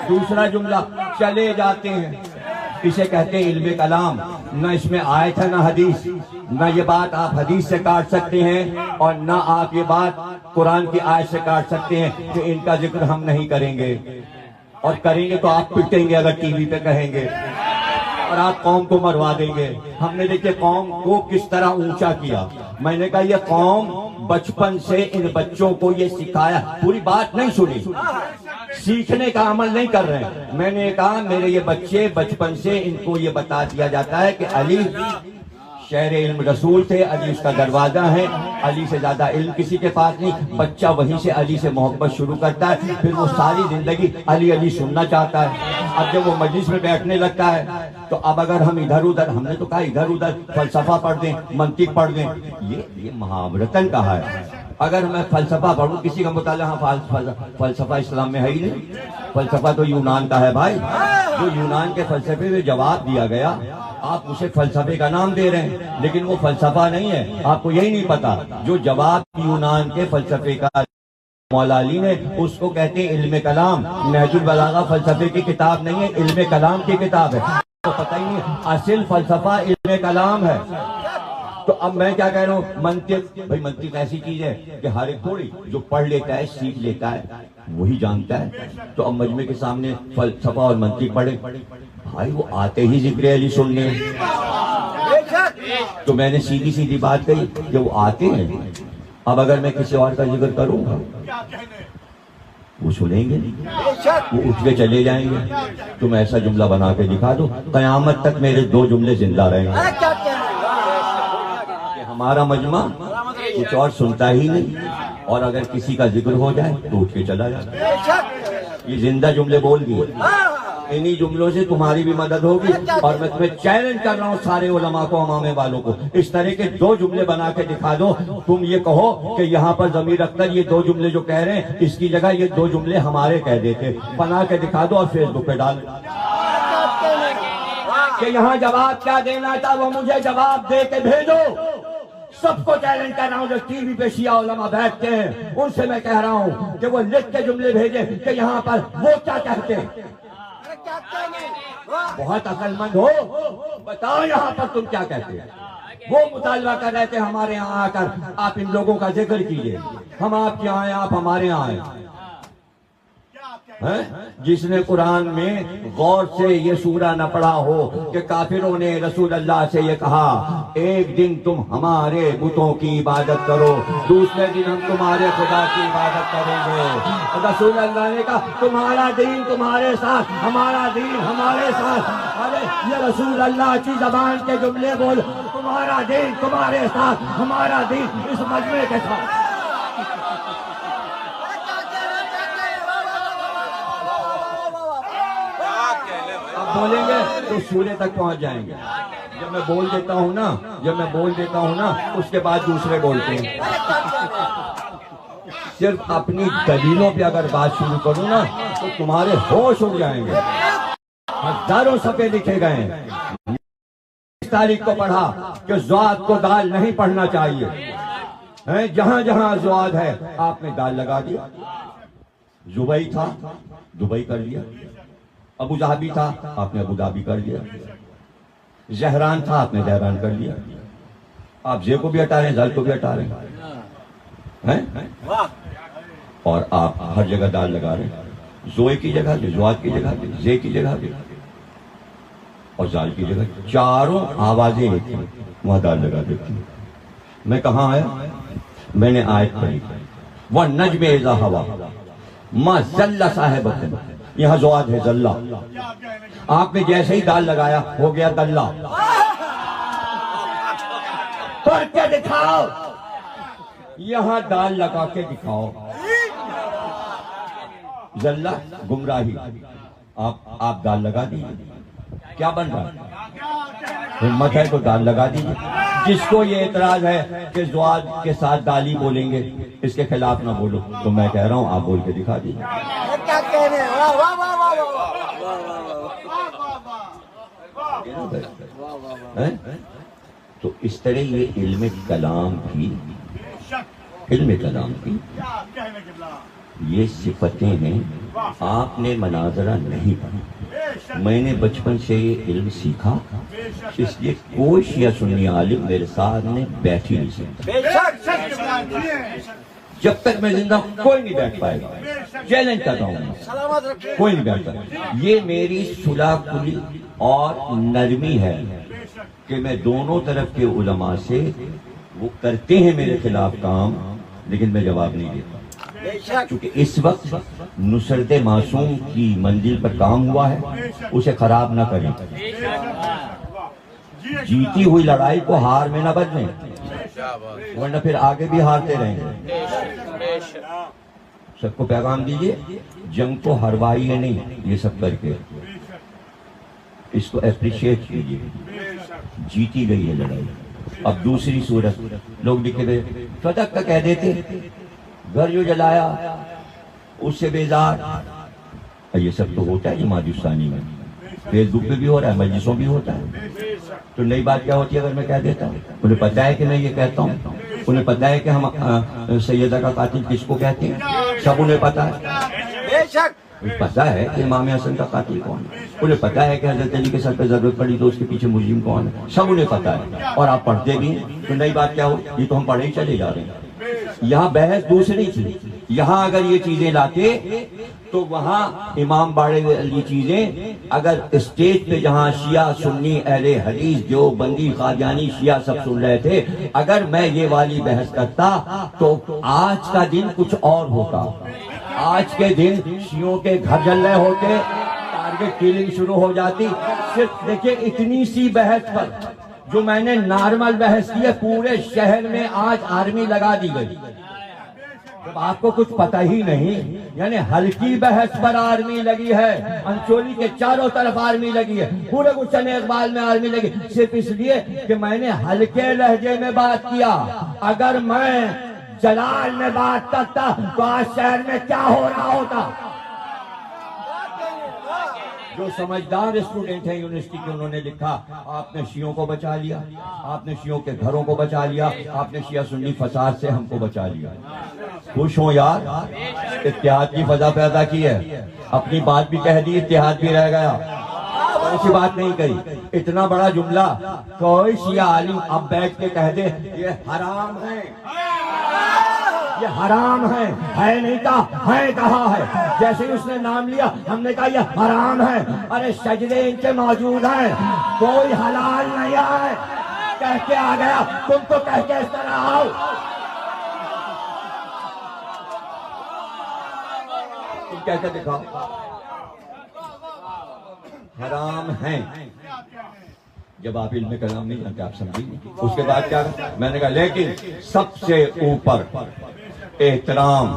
دوسرا جملہ، چلے جاتے ہیں، اسے کہتے ہیں علم کلام۔ نہ اس میں آیت ہے نہ حدیث، نہ یہ بات آپ حدیث سے کاٹ سکتے ہیں اور نہ آپ یہ بات قرآن کی آیت سے کاٹ سکتے ہیں کہ ان کا ذکر ہم نہیں کریں گے، اور کریں گے تو آپ پٹیں گے اگر ٹی وی پہ کہیں گے، اور آپ قوم کو مروا دیں گے۔ ہم نے دیکھے قوم کو کس طرح اونچا کیا۔ میں نے کہا یہ قوم بچپن سے ان بچوں کو یہ سکھایا، پوری بات نہیں سنی، سیکھنے کا عمل نہیں کر رہے ہیں۔ میں نے کہا میرے یہ بچے بچپن سے ان کو یہ بتا دیا جاتا ہے کہ علی شہر علم رسول تھے، علی اس کا دروازہ ہے، علی سے زیادہ علم کسی کے پاس نہیں۔ بچہ وہیں سے علی سے محبت شروع کرتا ہے، پھر وہ ساری زندگی علی علی سننا چاہتا ہے۔ اب جب وہ مجلس میں بیٹھنے لگتا ہے تو اب اگر ہم ادھر ادھر، ہم نے تو کہا ادھر ادھر فلسفہ پڑھ دیں، منطق پڑھ دیں، یہ محاورتاً کہا ہے۔ اگر میں فلسفہ پڑھوں، کسی کا مطالعہ، فلسفہ اسلام میں ہے ہی نہیں، فلسفہ تو یونان کا ہے بھائی۔ جو یونان کے فلسفے میں جواب دیا گیا، آپ اسے فلسفے کا نام دے رہے ہیں، لیکن وہ فلسفہ نہیں ہے۔ آپ کو یہی نہیں پتا جو جواب یونان کے فلسفے کا مولا علی نے اس کو کہتے ہیں علم کلام. نہج البلاغہ فلسفے کی کتاب نہیں ہے، علم کلام کی کتاب ہے. تو پتہ ہی نہیں اصل فلسفہ علم کلام ہے. تو اب میں کیا کہہ رہا ہوں، منطق. بھائی منطق ایسی چیز ہے کہ ہر ایک تھوڑی جو پڑھ لیتا ہے سیکھ لیتا ہے وہی جانتا ہے. تو اب مجمع کے سامنے فلسفہ اور منطق پڑھے، بھائی وہ آتے ہی ذکر علی سننے. تو میں نے سیدھی سیدھی بات کہی کہ وہ آتے ہیں. اب اگر میں کسی اور کا ذکر کروں گا وہ سنیں گے نہیں، وہ اٹھ کے چلے جائیں گے. تم ایسا جملہ بنا کے دکھا دو قیامت تک میرے 2 جملے زندہ رہیں گے کہ ہمارا مجمع کچھ اور سنتا ہی نہیں، اور اگر کسی کا ذکر ہو جائے تو اٹھ کے چلا جائے. یہ زندہ جملے بول دیے. انہی جملوں سے تمہاری بھی مدد ہوگی. اور میں تمہیں چیلنج کر رہا ہوں سارے علماء کو، امامے والوں کو، اس طرح کے 2 جملے بنا کے دکھا دو. تم یہ کہو کہ یہاں پر ضمیر اختر یہ 2 جملے جو کہہ رہے ہیں اس کی جگہ یہ 2 جملے ہمارے کہہ دیتے. بنا کے دکھا دو اور فیس بک پہ ڈال کہ یہاں جواب کیا دینا تھا وہ مجھے جواب دے کے بھیجو. سب کو چیلنج کر رہا ہوں جو ٹی وی پہ شیعہ علماء بیٹھتے ہیں ان سے میں کہہ رہا ہوں کہ وہ لکھ کے جملے بھیجیں کہ یہاں پر وہ کیا کہتے ہیں. بہت عقل مند ہو، بتاؤ یہاں پر تم کیا کہتے ہیں. وہ مطالبہ کر رہے تھے ہمارے یہاں آ کر آپ ان لوگوں کا ذکر کیجئے، ہم آپ کے یہاں آئے آپ ہمارے یہاں آئے. جس نے قرآن میں غور سے یہ سورہ نہ پڑھا ہو کہ کافروں نے رسول اللہ سے یہ کہا ایک دن تم ہمارے بتوں کی عبادت کرو، دوسرے دن ہم تمہارے خدا کی عبادت کریں گے. رسول اللہ نے کہا تمہارا دین تمہارے ساتھ، ہمارا دین ہمارے ساتھ. ارے یہ رسول اللہ کی زبان کے جملے بول، تمہارا دین تمہارے ساتھ، ہمارا دین اس مجمع کے ساتھ. بولیں گے تو سورے تک پہنچ جائیں گے. جب میں بول دیتا ہوں نا اس کے بعد دوسرے بولتے ہیں. صرف اپنی دلیلوں پہ اگر بات شروع کروں نا تو تمہارے ہوش اڑ جائیں گے. ہزاروں صفحے لکھے گئے ہیں. اس تاریخ کو پڑھا کہ زواد کو دال نہیں پڑھنا چاہیے. جہاں جہاں زواد ہے آپ نے دال لگا دیا. زبئی تھا دبئی کر لیا، ابو ظہبی تھا آپ نے ابو ظہبی کر لیا، زہران تھا آپ نے زہران کر لیا. آپ زے کو بھی ہٹا رہے ہیں، زل کو بھی ہٹا رہے ہیں، اور آپ ہر جگہ دال لگا رہے ہیں. زوئے کی جگہ پہ، زواد کی جگہ پہ، زے کی جگہ پہ اور زال کی جگہ، چاروں آوازیں ایک ہیں وہاں دال لگا دیتی. میں کہاں آیا؟ میں نے آیت پڑھی وَالنَّجْمِ إِذَا هَوَىٰ مَا ضَلَّ صَاحِبُكُمْ. یہاں زواد ہے ذلہ. آپ نے جیسے ہی دال لگایا ہو گیا دلہ. پڑھ کے دکھاؤ، یہاں دال لگا کے دکھاؤ. ذلہ گمراہی. آپ دال لگا دیجیے، کیا بن رہا ہے؟ ہمت ہے تو دال لگا دیجیے. جس کو یہ اعتراض ہے کہ زواد کے ساتھ دالی بولیں گے اس کے خلاف نہ بولو، تو میں کہہ رہا ہوں آپ بول کے دکھا دیجیے. تو اس طرح یہ علم کلام کی یہ صفتیں ہیں. آپ نے مناظرہ نہیں پڑھا. میں نے بچپن سے یہ علم سیکھا، اس لیے کوئی شیعہ سنی عالم میرے ساتھ نے بیٹھ ہی نہیں سکتا. جب تک میں زندہ ہوں کوئی نہیں بیٹھ پائے گا. چیلنج کرتا ہوں کوئی نہیں بیٹھ پائے. یہ میری صلح کلی اور نرمی ہے کہ میں دونوں طرف کے علماء سے، وہ کرتے ہیں میرے خلاف کام لیکن میں جواب نہیں دیتا، کیونکہ اس وقت نصرت معصوم کی منزل پر کام ہوا ہے، اسے خراب نہ کریں. جیتی ہوئی لڑائی کو ہار میں نہ بدلیں، ورنہ پھر آگے بھی ہارتے رہیں گے. سب کو پیغام دیجئے جنگ کو ہروائیے نہیں، یہ سب کر کے اس کو اپریشیٹ کیجئے. جیتی گئی ہے لڑائی. اب دوسری صورت لوگ لکھے ہوئے فتح کا کہہ دیتے، گھر جو جلایا اس سے بیزار. یہ سب تو ہوتا ہے جماعت اسلامی میں، فیس بک پہ بھی ہو رہا ہے، مجلسوں بھی ہوتا ہے. تو نئی بات کیا ہوتی ہے اگر میں کہہ دیتا ہوں؟ انہیں پتہ ہے کہ میں یہ کہتا ہوں، انہیں پتہ ہے کہ ہم سیدہ کا قاتل کس کو کہتے ہیں. سب انہیں پتا ہے، بے شک پتا ہے کہ امام حسن کا قاتل کون ہے، انہیں پتا ہے کہ حضرت علی کے سر پہ ضرورت پڑی تو اس کے پیچھے مجرم کون ہے، سب انہیں پتا ہے. اور آپ پڑھتے بھی ہیں تو نئی بات کیا ہو، یہ تو ہم پڑھے ہی چلے جا رہے ہیں. یہاں بحث دوسری تھی، یہاں اگر یہ چیزیں لاتے تو وہاں امام باڑے یہ چیزیں اگر اسٹیج پہ جہاں شیعہ سنی اہل حدیث جو بندی قادیانی شیعہ سب سن رہے تھے، اگر میں یہ والی بحث کرتا تو آج کا دن کچھ اور ہوتا. آج کے دن شیعوں کے گھر جل رہے ہوتے، ٹارگٹ کلنگ شروع ہو جاتی. صرف دیکھیں اتنی سی بحث پر جو میں نے نارمل بحث کی ہے، پورے شہر میں آج آرمی لگا دی گئی. جب آپ کو کچھ پتہ ہی نہیں، یعنی ہلکی بحث پر آرمی لگی ہے، انچولی کے چاروں طرف آرمی لگی ہے، پورے گلشن اقبال میں آرمی لگی، صرف اس لیے کہ میں نے ہلکے لہجے میں بات کیا. اگر میں جلال میں بات کرتا تو آج شہر میں کیا ہو رہا ہوتا. جو سمجھدار اسٹوڈنٹ ہیں یونیورسٹی کے، انہوں نے لکھا آپ نے شیعوں کو بچا لیا، آپ نے شیعوں کے گھروں کو بچا لیا، آپ نے شیعہ سنی فساد سے ہم کو بچا لیا. خوش ہوں یار، اتحاد کی فضا پیدا کی ہے، اپنی بات بھی کہہ دی، اتحاد بھی رہ گیا، ایسی بات نہیں کہی. اتنا بڑا جملہ کوئی شیعہ عالم اب بیٹھ کے کہہ دے یہ حرام ہے، یہ حرام ہے نہیں کہا، ہے کہا ہے. جیسے ہی اس نے نام لیا ہم نے کہا یہ حرام ہے. ارے سجدے ان کے موجود ہیں، کوئی حلال نہیں ہے، کہہ کے آ گیا. تم تو کہہ کے اس طرح آؤ. تم کہہ کے دکھاؤ حرام ہیں. جب آپ علم کلام نہیں جانتے آپ سمجھیں گے. اس کے بعد کیا میں نے کہا لیکن سب سے اوپر احترام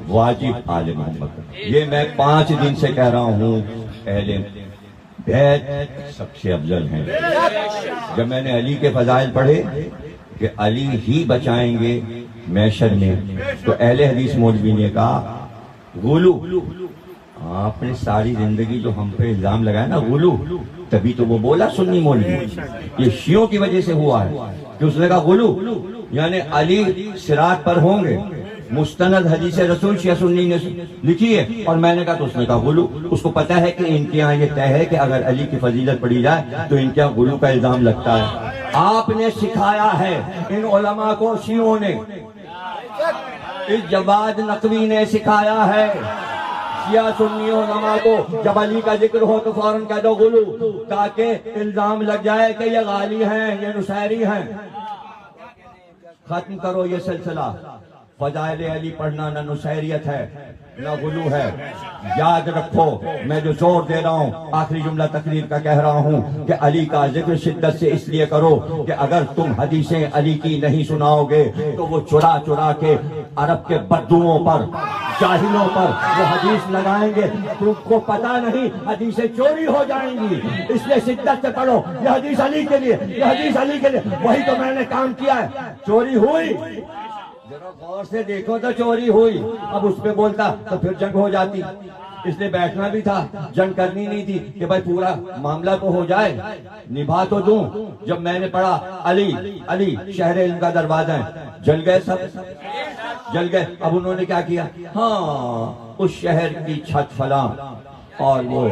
واجب آل محمد. یہ میں 5 دن سے کہہ رہا ہوں، اہل بیت سب سے افضل ہیں. جب میں نے علی کے فضائل پڑھے کہ علی ہی بچائیں گے محشر میں، تو اہل حدیث مولوی نے کہا غلو، آپ نے ساری زندگی جو ہم پہ الزام لگایا نا غلو، تبھی تو وہ بولا سنی مولوی. یہ شیعوں کی وجہ سے ہوا ہے کہ اس نے کہا غلو، یعنی علی صراط پر ہوں گے. مستند حدیث رسول شیعہ سنی نے لکھی ہے، اور میں نے کہا تو اس نے کہا غلو. اس کو پتا ہے کہ ان کے ہاں یہ طے ہے کہ اگر علی کی فضیلت پڑھی جائے تو ان کے ہاں غلو کا الزام لگتا ہے. آپ نے سکھایا ہے ان علماء کو، شیعوں نے، اس جواد نقوی نے سکھایا ہے شیعہ سنی علماء کو، جب علی کا ذکر ہو تو فوراً کہہ دو غلو، تاکہ الزام لگ جائے کہ یہ غالی ہیں، یہ نصیری ہیں. ختم کرو یہ سلسلہ. فضائل علی پڑھنا نہ نصیریت ہے نہ غلو ہے. یاد رکھو میں جو زور دے رہا ہوں، آخری جملہ تقریر کا کہہ رہا ہوں کہ علی کا ذکر شدت سے اس لیے کرو کہ اگر تم حدیثیں علی کی نہیں سناؤ گے تو وہ چرا چرا کے عرب کے بدوؤں پر، جاہلوں پر وہ حدیث لگائیں گے. تم کو پتا نہیں حدیثیں چوری ہو جائیں گی، اس لیے شدت سے پڑھو. یہ حدیث علی کے لیے، یہ حدیث علی کے لیے. وہی تو میں نے کام کیا ہے. چوری ہوئی، ذرا غور سے دیکھو تو چوری ہوئی. اب اس پہ بولتا تو پھر جنگ ہو جاتی. اس نے بیٹھنا بھی تھا، جنگ کرنی نہیں تھی کہ بھائی پورا معاملہ تو ہو جائے، نبھا تو دوں. جب میں نے پڑھا علی علی شہر علم کا دروازہ ہے، جل گئے، سب جل گئے. اب انہوں نے کیا کیا، ہاں اس شہر کی چھت فلاں اور وہ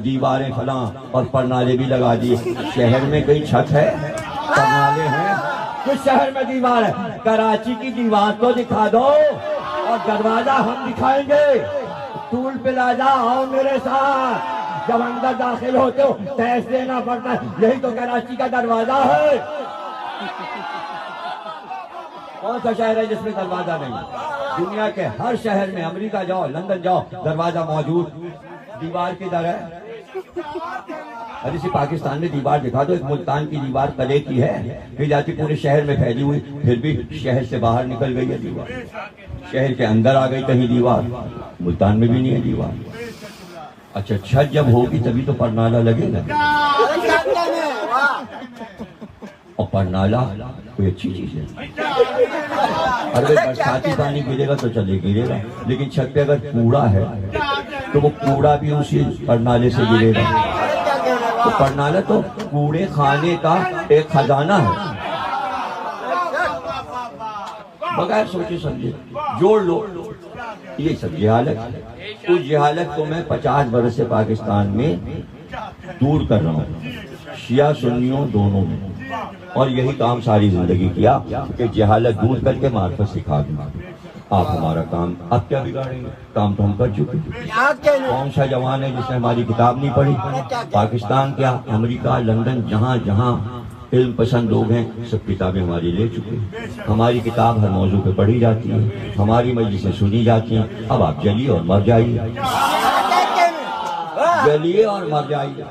دیواریں فلاں اور پرنالے بھی لگا دیے. شہر میں کئی چھت ہے، پرنالے ہیں؟ کس شہر میں دیوار ہے؟ کراچی کی دیوار تو دکھا دو اور دروازہ ہم دکھائیں گے. ٹول پلازا آؤ میرے ساتھ. جب اندر داخل ہوتے ہو ٹیکس دینا پڑتا ہے، یہی تو کراچی کا دروازہ ہے. کون سا شہر ہے جس میں دروازہ نہیں؟ دنیا کے ہر شہر میں، امریکہ جاؤ، لندن جاؤ، دروازہ موجود. دیوار کدھر ہے؟ ابھی سے پاکستان میں دیوار دکھا دو. ایک ملتان کی دیوار قلعے کی ہے، پھر جاتی پورے شہر میں پھیلی ہوئی، پھر بھی شہر سے باہر نکل گئی ہے دیوار. شہر کے اندر آ گئی کہیں دیوار، ملتان میں بھی نہیں ہے دیوار. اچھا چھت جب ہوگی تبھی تو پرنالہ لگے گا. اور پرنالہ کوئی اچھی چیز ہے. اگر برساتی پانی گرے گا تو چلے گرے گا، لیکن چھت پہ اگر کوڑا ہے تو وہ کوڑا بھی اسی پرنالے سے گرے گا. تو پرنالہ تو کوڑے خانے کا ایک خزانہ ہے. بغیر سوچے سمجھے جوڑ لو. یہ سب جہالت ہے. اس جہالت کو میں 50 برس سے پاکستان میں دور کر رہا ہوں، شیعہ سنیوں دونوں میں، اور یہی کام ساری زندگی کیا کہ جہالت دور کر کے معرفت سکھا دوں. آپ ہمارا کام اب کیا بگاڑیں گے؟ کام تو ہم کر چکے. کون سا جوان ہے جس نے ہماری کتاب نہیں پڑھی؟ پاکستان کیا، امریکہ، لندن، جہاں جہاں علم پسند لوگ ہیں سب کتابیں ہماری لے چکے ہیں. ہماری کتاب ہر موضوع پہ پڑھی جاتی ہے، ہماری مجلسیں سنی جاتی ہیں. اب آپ جلیے اور مر جائیے، جلیے اور مر جائیے.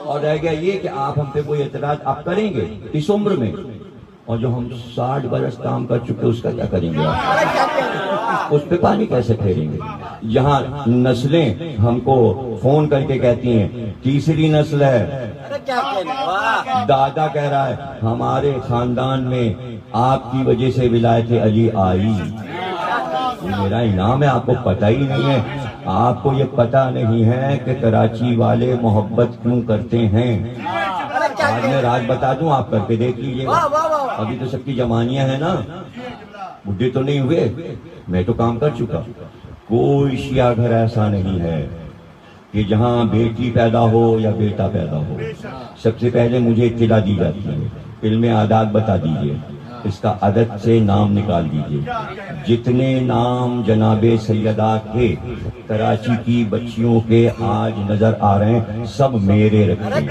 اور رہ گیا یہ کہ آپ ہم پہ کوئی اعتراض آپ کریں گے اس عمر میں، اور جو ہم 60 برس کام کر چکے اس کا کیا کریں گے آپ؟ اس پہ پانی کیسے پھیریں گے؟ یہاں نسلیں ہم کو فون کر کے کہتی ہیں تیسری نسل ہے. دادا کہہ رہا ہے ہمارے خاندان میں آپ کی وجہ سے ولایت علی آئی. یہ میرا انعام ہے، آپ کو پتہ ہی نہیں ہے. آپ کو یہ پتہ نہیں ہے کہ کراچی والے محبت کیوں کرتے ہیں. آج میں راج بتا دوں، آپ کر کے دیکھ لیجیے. ابھی تو سب کی جوانیاں ہیں نا، بڈھے تو نہیں ہوئے. میں تو کام کر چکا. کوئی شیعہ گھر ایسا نہیں ہے کہ جہاں بیٹی پیدا ہو یا بیٹا پیدا ہو سب سے پہلے مجھے اطلاع دی جاتی ہے. علم عادات بتا دیجیے، اس کا عدد سے نام نکال دیجیے. جتنے نام جناب سیدہ کے کراچی کی بچیوں کے آج نظر آ رہے ہیں سب میرے رکھے ہیں.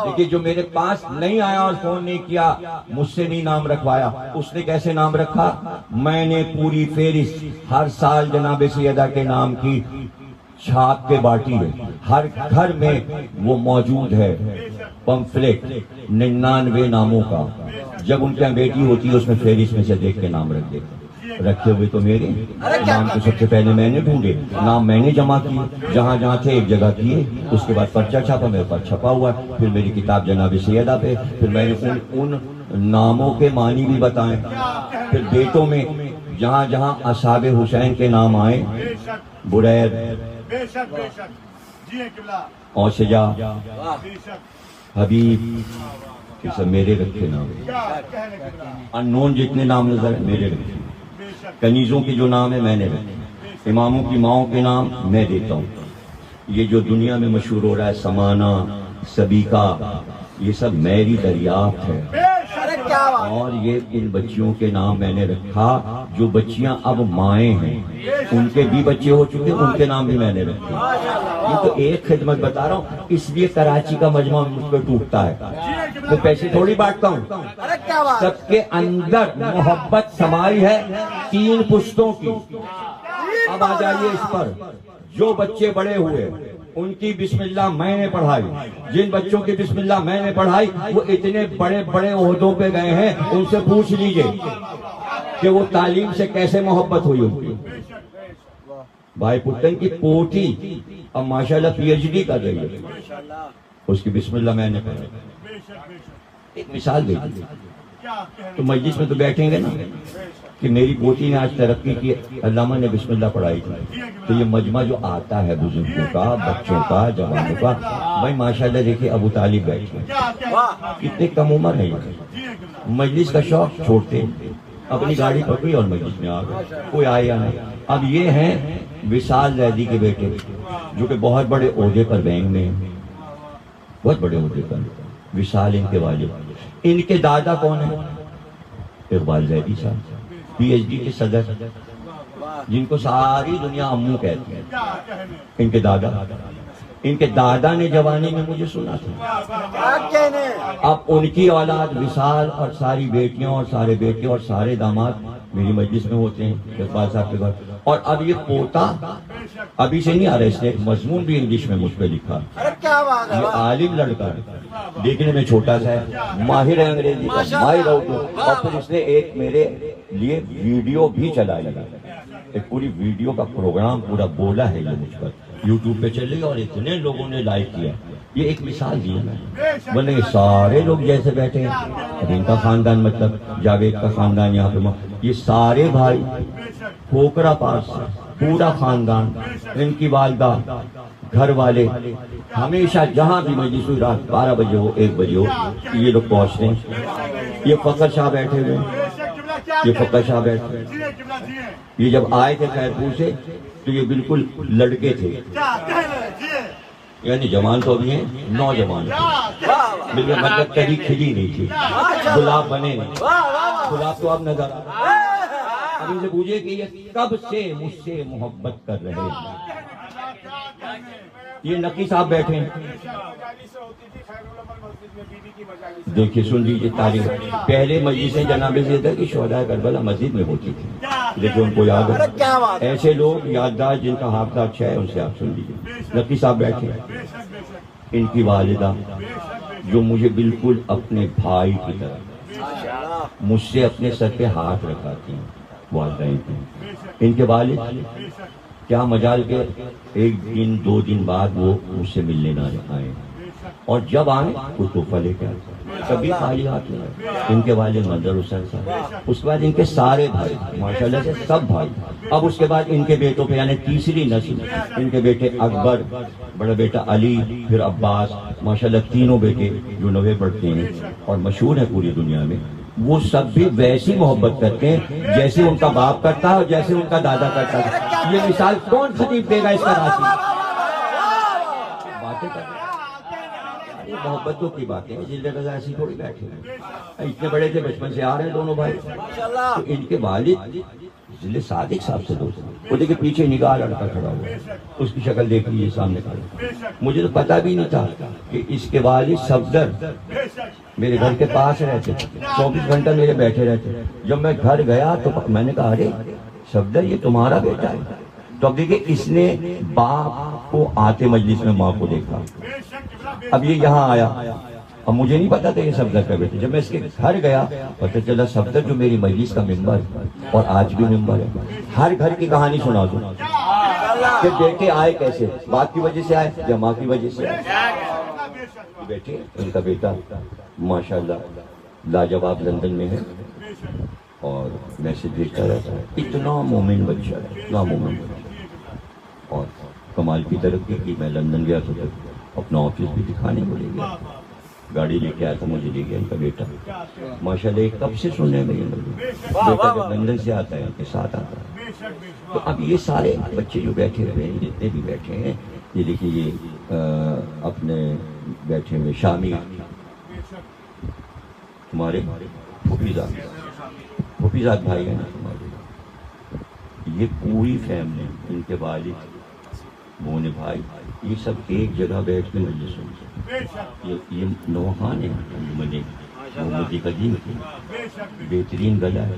دیکھیے جو میرے پاس نہیں آیا اور فون نہیں کیا، مجھ سے نہیں نام رکھوایا. اس نے کیسے نام رکھا؟ میں نے پوری فہرست ہر سال جناب سیدہ کے نام کی چھاپ کے باٹی ہے. ہر گھر میں وہ موجود ہے پمفلٹ 99 ناموں کا. جب ان کی بیٹی ہوتی ہے اس میں فہرست میں سے دیکھ کے نام رکھ دیتے. رکھے ہوئے تو میرے نام تو سب سے پہلے میں نے ڈھونڈے، نام میں نے جمع کیے، جہاں جہاں تھے ایک جگہ کیے. اس کے بعد پرچہ چھاپا، میرے پاس چھپا ہوا ہے. پھر میری کتاب جناب سیدہ پہ، پھر میں نے ان ناموں کے معنی بھی بتائیں. پھر بیٹوں میں جہاں جہاں اصحاب حسین کے نام آئے، برید، اوشجا، حبیب، یہ سب میرے رکھے نام. انون جتنے نام نظر میرے رکھے. کنیزوں کے جو نام ہے میں نے رکھے. اماموں کی ماؤں کے نام میں دیتا ہوں. یہ جو دنیا میں مشہور ہو رہا ہے سمانہ، سبیکہ، یہ سب میری دریافت ہے. اور یہ ان بچیوں کے نام میں نے رکھا جو بچیاں اب مائیں ہیں، ان کے بھی بچے ہو چکے، ان کے نام بھی میں نے رکھے. یہ تو ایک خدمت بتا رہا ہوں، اس لیے کراچی کا مجمع مجھ پہ ٹوٹتا ہے. میں پیسے تھوڑی بانٹتا ہوں. سب کے اندر محبت سمائی ہے 3 پشتوں کی. اب آ جائیے اس پر. جو بچے بڑے ہوئے ان کی بسم اللہ میں نے پڑھائی. جن بچوں کی بسم اللہ میں نے پڑھائی وہ اتنے بڑے بڑے عہدوں پہ گئے ہیں. ان سے پوچھ لیجئے کہ وہ تعلیم سے کیسے محبت ہوئی ان کی. بھائی پٹن کی پوٹی اب ماشاءاللہ PhD کر رہی ہے، اس کی بسم اللہ میں نے پڑھائی. ایک مثال دے دی. تو مجلس میں تو بیٹھیں گے نا کہ میری پوتی نے آج ترقی کی، علامہ نے بسم اللہ پڑھائی تھی. تو یہ مجمع جو آتا ہے بزرگوں کا، بچوں کا، جوانوں کا، بھائی ماشاءاللہ دیکھیں ابو طالب بیٹھے کتنے کم عمر ہیں. مجلس کا شوق چھوڑتے، اپنی گاڑی پکڑی اور مجلس میں آ گئے، کوئی آئے یا نہیں. اب یہ ہیں وصال زیدی کے بیٹے جو کہ بہت بڑے عہدے پر بینک میں ہیں، بہت بڑے عہدے پر. وصال ان کے والد. ان کے دادا کون ہیں؟ اقبال زیدی صاحب، PhD کے صدر، جن کو ساری دنیا امو کہتی ہے. ان کے دادا نے جوانی میں مجھے سنا تھا. اب ان کی اولاد وصال اور ساری بیٹیاں اور سارے بیٹے اور سارے داماد میری مجلس میں ہوتے ہیں اقبال صاحب کے گھر. اور اب یہ پوتا ابھی سے نہیں آ رہا، اس نے ایک مضمون بھی انگلش میں مجھ پہ لکھا. یہ عالم لڑکا ہے، دیکھنے میں چھوٹا سا ہے، ماہر ہے انگریزی کا، ماہر اردو. اور پھر اس نے ایک میرے لیے ویڈیو بھی چلائی، ایک پوری ویڈیو کا پروگرام پورا بولا ہے. یہ مجھ پر یوٹیوب پہ چلے گا اور اتنے لوگوں نے لائک کیا. یہ ایک مثال دی ہے. ورنہ یہ سارے لوگ جیسے بیٹھے ہیں، اب ان کا خاندان مطلب جاوید کا خاندان یہاں پہ، یہ سارے بھائی کھوکرا پاس سے پورا خاندان، ان کی والدہ، گھر والے، ہمیشہ جہاں بھی مجلس ہوئی، رات 12 بجے ہو 1 بجے ہو، یہ لوگ پہنچتے ہیں. یہ فخر شاہ بیٹھے ہوئے ہیں، یہ فقہ صاحب بیٹھے، یہ جب آئے تھے خیرپور سے تو یہ بالکل لڑکے تھے، یعنی جوان تو ابھی ہیں، نوجوان تھے، بالکل مطلب کبھی کھلی نہیں تھی، گلاب بنے نہیں، گلاب تو اب نظر ابھی سے پوچھے کہ یہ کب سے مجھ سے محبت کر رہے ہیں. یہ نقی صاحب بیٹھے ہیں، دیکھیے سن لیجیے تاریخ. پہلے مجلسیں جناب زیدہ کی شہدائے کربلا مسجد میں ہوتی تھی، لیکن ان کو یاد ہے. ایسے لوگ یادداشت جن کا حافظہ اچھا ہے ان سے آپ سن لیجیے. نقی صاحب بیٹھے، ان کی والدہ جو مجھے بالکل اپنے بھائی کی طرح مجھ سے اپنے سر پہ ہاتھ رکھاتی ہیں، والدین کی. ان کے والد کیا مجال کے ایک دن دو دن بعد وہ مجھ سے ملنے نہ آئے، اور جب آئے وہ تحفہ لے کے آئے، کبھی خالی ہاتھ نہیں آئے. ان کے والد منظر حسین صاحب، اس کے بعد ان کے سارے بھائی ماشاءاللہ سے سب بھائی. اب اس کے بعد ان کے بیٹوں پہ یعنی تیسری نسل، ان کے بیٹے اکبر، بڑا بیٹا علی، پھر عباس، ماشاءاللہ تینوں بیٹے جو نوے پڑھتے ہیں اور مشہور ہیں پوری دنیا میں. وہ سب بھی ویسی محبت کرتے ہیں جیسے ان کا باپ کرتا ہے اور جیسے ان کا دادا کرتا ہے. یہ مثال کون خطیب دے گا اس کا راسی؟ باتیں کر رہے ہیں، یہ محبتوں کی باتیں ہیں. جلد رضا ایسی تھوڑی بیٹھے ہیں، اتنے بڑے تھے بچپن سے آ رہے ہیں دونوں بھائی. تو ان کے والد ضلع صادق صاحب سے دوست ہیں. وہ دیکھیں پیچھے نگاہ لڑکا کھڑا ہوا ہے، اس کی شکل دیکھ لیجیے سامنے کھڑا. مجھے تو پتا بھی نہیں تھا کہ اس کے والد صفدر میرے گھر کے پاس رہتے، 24 گھنٹہ میرے بیٹھے رہتے. جب میں گھر گیا تو میں نے کہا ارے صفدر یہ تمہارا بیٹا ہے. تو اب دیکھیں اس نے باپ کو آتے مجلس میں ماں کو دیکھا. اب یہ یہاں آیا، اب مجھے نہیں پتا تھا یہ صفدر کا بیٹا. جب میں اس کے گھر گیا پتہ چلا صفدر جو میری مجلس کا ممبر اور آج بھی ممبر ہے. ہر گھر کی کہانی سنا دوں کہ بیٹے آئے کیسے، باپ کی وجہ سے آئے یا ماں کی وجہ سے آئے. بیٹے ان کا بیٹا ماشاءاللہ لاجواب لندن میں ہے اور میسج بھیجتا رہتا ہے. اتنا مومن بچہ ہے، اتنا مومن بچہ. اور کمال کی ترقی کی. میں لندن گیا تو اپنا آفس بھی دکھانے کو لے گیا، گاڑی لے کے آیا تھا، مجھے لے گیا ان کا بیٹا. ماشاءاللہ کب سے سننے میں بیٹا جب لندن سے آتا ہے ان کے ساتھ آتا ہے. تو اب یہ سارے بچے جو بیٹھے ہوئے ہیں، جتنے بھی بیٹھے ہیں، یہ دیکھیے یہ اپنے بیٹھے ہوئے شامی تمہارے پھوپھیزاد بھائی ہیں نا تمہارے. یہ پوری فیملی، ان کے والد، مونے بھائی، یہ سب ایک جگہ بیٹھ کے مجلس سنتے ہیں. یہ نوحان ہے، محمدی قدیم کی بہترین گلا ہے.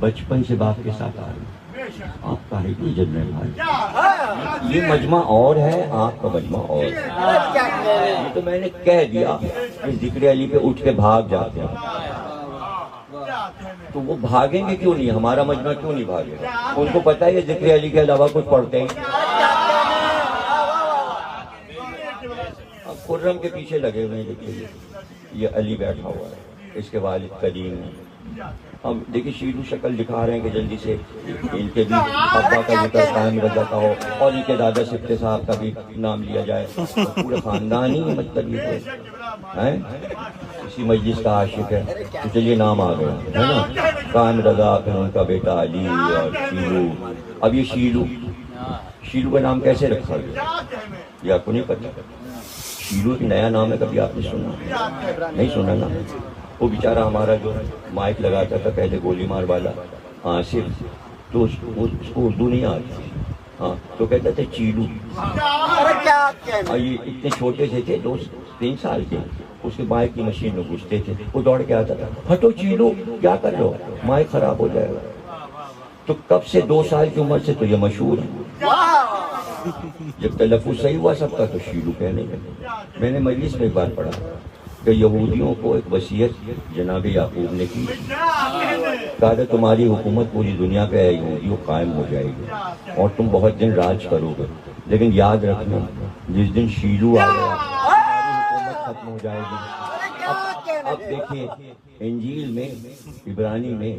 بچپن سے باپ کے ساتھ آ رہے ہیں. آپ کا ہے کہ جل رہے بھائی، یہ مجمع اور ہے، آپ کا مجمع اور ہے. یہ تو میں نے کہہ دیا کہ ذکر علی پہ اٹھ کے بھاگ جاتے ہیں. تو وہ بھاگیں گے کیوں نہیں؟ ہمارا مجمع کیوں نہیں بھاگے گا؟ ان کو پتہ ہے یہ ذکر علی کے علاوہ کچھ پڑھتے ہیں. اب خرم کے پیچھے لگے ہوئے ہیں. دیکھیے یہ علی بیٹھا ہوا ہے، اس کے والد کریم ہیں. اب دیکھیے شیرو شکل دکھا رہے ہیں کہ جلدی سے ان کے بھی ابا کا ذکر قائم رضا کا ہو اور ان کے دادا سفتے صاحب کا بھی نام لیا جائے. پورے خاندان ہی مطلب یہ ہے اسی مجلس کا عاشق ہے. تو چلیے نام آ گیا ہے نا، قائم رضا، پھر ان کا بیٹا علی اور شیرو. اب یہ شیرو کا نام کیسے رکھا گیا یہ آپ کو نہیں پتا؟ شیرو ایک نیا نام ہے، کبھی آپ نے سنا نہیں؟ سنا نا. وہ بیچارہ ہمارا جو مائک لگاتا تھا پہلے گولی مار والا آصف، تو اس کو اردو نہیں آتی. ہاں تو کہتا تھا چیلو. یہ اتنے چھوٹے سے تھے، 2-3 سال کے. اس کے مائک کی مشین میں گھستے تھے، وہ دوڑ کے آتا تھا، ہٹو چیلو کیا کر رہے ہو، مائک خراب ہو جائے گا. تو کب سے 2 سال کی عمر سے تو یہ مشہور ہے. جب تلفظ صحیح ہوا سب کا تو شیلو کہنے لگے. میں نے مجلس میں ایک بار پڑھا کہ یہودیوں کو ایک وصیت جناب یعقوب نے کی، کہا تھا تمہاری حکومت پوری دنیا پہ یہودیوں قائم ہو جائے گی اور تم بہت دن راج کرو گے، لیکن یاد رکھنا جس دن شیلو آ گیا تمہاری حکومت ختم ہو جائے گی. اب دیکھیں انجیل میں، عبرانی میں،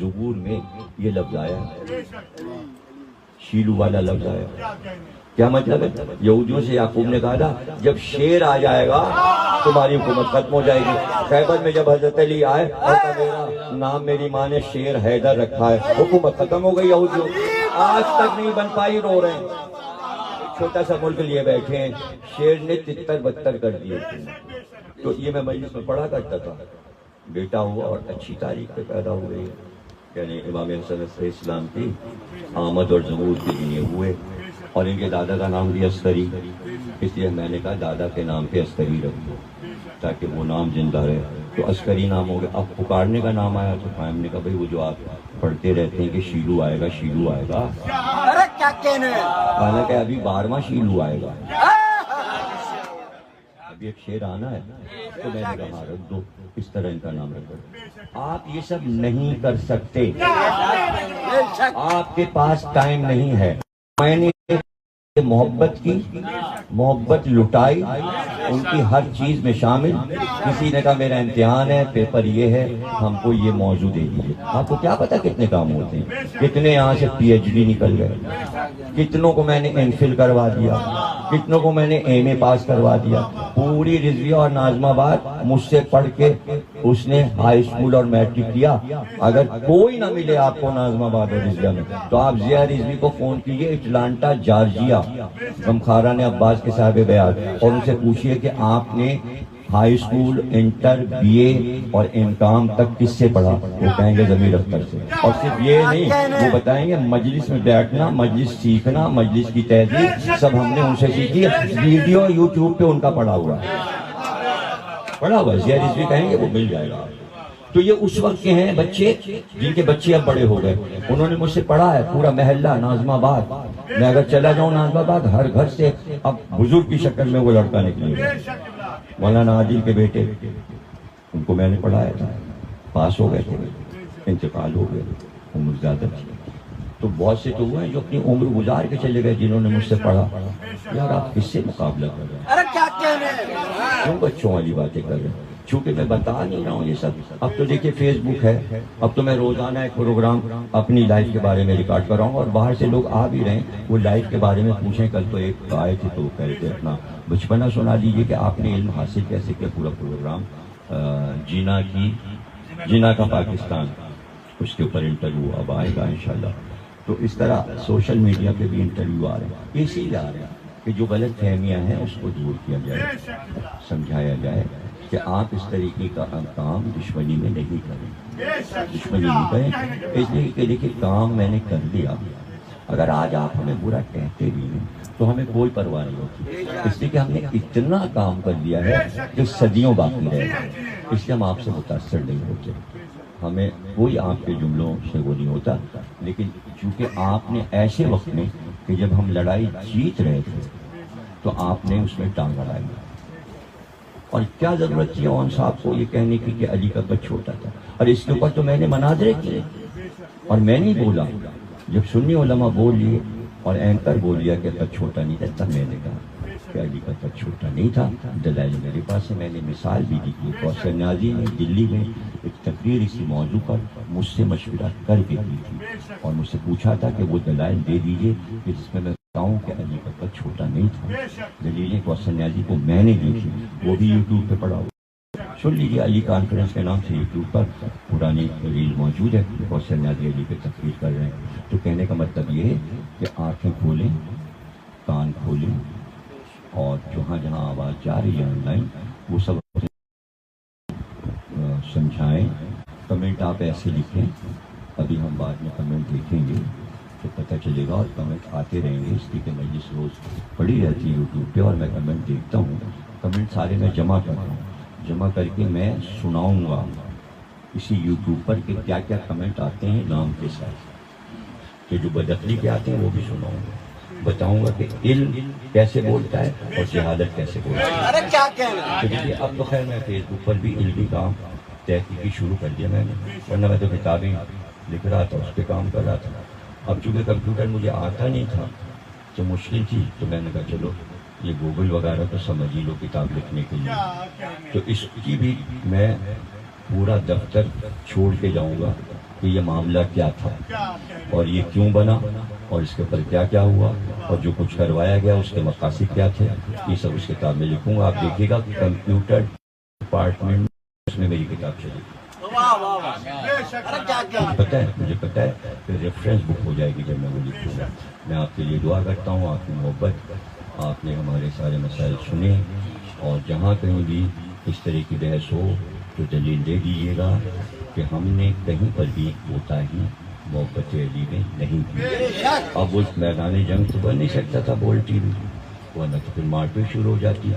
زبور میں یہ لفظ آیا، شیلو والا لفظ آیا. کیا مطلب ہے؟ یہودیوں سے یعقوب نے کہا تھا جب شیر آ جائے گا تمہاری حکومت ختم ہو جائے گی. خیبر میں جب حضرت علی آئے اور کہا میرا نام میری ماں نے شیر حیدر رکھا ہے, حکومت ختم ہو گئی یہودیوں. آج تک نہیں بن پائی, رو رہے ہیں. چھوٹا سا ملک لیے بیٹھے ہیں, شیر نے تتر بتر کر دیے. تو یہ میں مجلس میں پڑھا کرتا تھا, بیٹا ہوا اور اچھی تاریخ پہ پیدا ہوئے, یعنی امام حسن علیہ السلام کی آمد اور ظہور کے دن یہ ہوئے, اور ان کے دادا کا نام بھی عسکری, اس لیے میں نے کہا دادا کے نام پہ عسکری رکھ دو تاکہ وہ نام زندہ رہے. تو عسکری نام ہو گیا. اب پکارنے کا نام آیا تو ہم نے کہا بھائی وہ جو آپ پڑھتے رہتے ہیں کہ شیلو آئے گا شیلو آئے گا, ارے کیا کہنے, حالانکہ ابھی 12واں شیلو آئے گا, ابھی ایک شیر آنا ہے. تو میں نے کہا رکھ دو, اس طرح ان کا نام رکھ دو. آپ یہ سب نہیں کر سکتے, آپ کے پاس ٹائم نہیں ہے. میں نے محبت کی, محبت لٹائی, ان کی ہر چیز میں شامل. کسی نے کہا میرا امتحان ہے, پیپر یہ ہے, ہم کو یہ موضوع دے دیجیے. آپ کو کیا پتا کتنے کام ہوتے ہیں, کتنے یہاں سے پی ایچ ڈی نکل گئے, کتنوں کو میں نے ایم فل کروا دیا, کتنوں کو میں نے ایم اے پاس کروا دیا. پوری رضویہ اور ناظم آباد مجھ سے پڑھ کے اس نے ہائی اسکول اور میٹرک کیا. اگر کوئی نہ ملے آپ کو ناظم آباد اور رضویہ میں تو آپ ضیاء رضوی کو فون کیجئے, اٹلانٹا جارجیا, غمخارہ نے عباس کے صاحب بیعت, اور ان سے پوچھئے کہ آپ نے ہائی اسکول, انٹر, بی اے اور ایم کام تک کس سے پڑھا. وہ کہیں گے ضمیر اختر سے. اور صرف یہ نہیں, وہ بتائیں گے مجلس میں بیٹھنا, مجلس سیکھنا, مجلس کی تہذیب سب ہم نے ان سے سیکھی ہے. ویڈیو یوٹیوب پہ ان کا پڑھا ہوا ہے, پڑھا ہوا ہے. ضیاء رضوی کہیں گے وہ مل جائے گا. تو یہ اس وقت کے ہیں بچے جن کے بچے اب بڑے ہو گئے. انہوں نے مجھ سے پڑھا ہے پورا محلہ ناظم آباد. میں اگر چلا جاؤں ناظم آباد, ہر گھر سے اب بزرگ کی شکل میں وہ لڑکا نکلے گا. مولانا عادل کے بیٹے, ان کو میں نے پڑھایا تھا, پاس ہو گئے تھے, انتقال ہو گئے, عمر زیادہ تھی. تو بہت سے تو ہوئے ہیں جو اپنی عمر گزار کے چلے گئے جنہوں نے مجھ سے پڑھا. یار آپ کس سے مقابلہ کر رہے ہیں, ارے کیا کہنے, کیوں بچوں والی باتیں کر رہے ہیں. چونکہ میں بتا نہیں رہا ہوں یہ سب. اب تو دیکھیے فیس بک ہے, اب تو میں روزانہ ایک پروگرام اپنی لائف کے بارے میں ریکارڈ کر رہا ہوں, اور باہر سے لوگ آ بھی رہے ہیں, وہ لائف کے بارے میں پوچھیں. کل تو ایک آئے تھے تو کہہ رہے تھے اپنا بچپنا سنا دیجیے کہ آپ نے علم حاصل کیسے کیا. پورا پروگرام جینا کا پاکستان, اس کے اوپر انٹرویو اب آئے گا انشاءاللہ. تو اس طرح سوشل میڈیا پہ بھی انٹرویو آ رہے ہیں, اسی لیے آ رہے ہیں کہ جو غلط فہمیاں ہیں اس کو دور کیا جائے, سمجھایا جائے کہ آپ اس طریقے کا کام دشمنی میں نہیں کریں, دشمنی نہیں کریں. اس لیے کہ دیکھیے کام میں نے کر لیا, اگر آج آپ ہمیں برا کہتے بھی ہیں تو ہمیں کوئی پرواہ نہیں ہوتی, اس لیے کہ ہم نے اتنا کام کر لیا ہے کہ صدیوں باقی رہے گا. اس لیے ہم آپ سے متاثر نہیں ہوتے, ہمیں کوئی آپ کے جملوں سے وہ نہیں ہوتا. لیکن چونکہ آپ نے ایسے وقت میں کہ جب ہم لڑائی جیت رہے تھے تو آپ نے اس میں ٹانگ اڑائی, اور کیا ضرورت تھی اون صاحب کو یہ کہنے کی کہ علی کا قد چھوٹا تھا. اور اس کے اوپر تو میں نے مناظرے کیے, اور میں نہیں بولا. جب سنی علماء بول لیے اور اینکر بول لیا کہ قد چھوٹا نہیں تھا, تب میں نے کہا کہ علی کا قد چھوٹا نہیں تھا. دلائل میرے پاس ہے, میں نے مثال بھی دی تھی. کوثر نیازی نے دلی میں ایک تقریر اسی موضوع پر مجھ سے مشورہ کر کے کی تھی, اور مجھ سے پوچھا تھا کہ وہ دلائل دے دیجیے کہ جس میں بتاؤں کہ علی کا قد چھوٹا نہیں تھا. دلیلیں کوثر نیازی کو میں نے دی تھی, وہ بھی یوٹیوب پہ پڑا ہوا, سن لیجیے. علی کانفرنس کے نام سے یوٹیوب پر پرانی ریل موجود ہے, کوثر نیازی علی پہ تقریر کر رہے ہیں. تو کہنے کا مطلب یہ ہے کہ آنکھیں کھولیں, کان کھولیں, اور جہاں جہاں آواز جا رہی ہے آن لائن وہ سب سمجھائیں. کمنٹ آپ ایسے لکھیں, ابھی ہم بعد میں کمنٹ دیکھیں گے تو پتہ چلے گا, اور کمنٹ آتے رہیں گے. اس لیے کہ مجلس روز پڑی رہتی ہے یوٹیوب پہ, اور میں کمنٹ دیکھتا ہوں. کمنٹ سارے میں جمع کرتا ہوں, جمع کر کے میں سناؤں گا اسی یوٹیوب پر کہ کیا کیا کمنٹ آتے ہیں نام کے ساتھ, کہ جو بدعقلی کے آتے ہیں وہ بھی سناؤں گا. بتاؤں گا کہ علم کیسے بولتا ہے اور جہالت کیسے بولتا ہے. ارے کیا کہنے, تو دیکھیے اب تو خیر میں فیس بک پر بھی علمی کام تحقیقی شروع کر دیا میں نے, ورنہ میں تو کتابیں لکھ رہا تھا, اس پہ کام کر رہا تھا. اب چونکہ کمپیوٹر مجھے آتا نہیں تھا تو مشکل تھی, تو میں نے کہا چلو یہ گوگل وغیرہ تو سمجھ ہی لو کتاب لکھنے کے لیے. تو اس کی بھی میں پورا دفتر چھوڑ کے جاؤں گا کہ یہ معاملہ کیا تھا اور یہ کیوں بنا اور اس کے اوپر کیا کیا ہوا اور جو کچھ کروایا گیا اس کے مقاصد کیا تھے، یہ سب اس کتاب میں لکھوں گا. آپ دیکھیے گا کہ کمپیوٹر ڈپارٹمنٹ اس میں میری کتاب چلی. واہ واہ واہ. ارے کیا کیا ہے. مجھے پتہ ہے کہ ریفرنس بک ہو جائے گی جب میں وہ لکھوں گا. میں آپ کے لیے دعا کرتا ہوں، آپ کی محبت، آپ نے ہمارے سارے مسائل سنے، اور جہاں کہیں بھی اس طرح کی بحث ہو تو دلیل دے دیجیے گا کہ ہم نے کہیں پر بھی کوتاہی محبت علی میں نہیں کی. اب اس میدان جنگ تو بن نہیں سکتا تھا بول ٹی وی، ورنہ تو پھر مار پیٹ شروع ہو جاتی.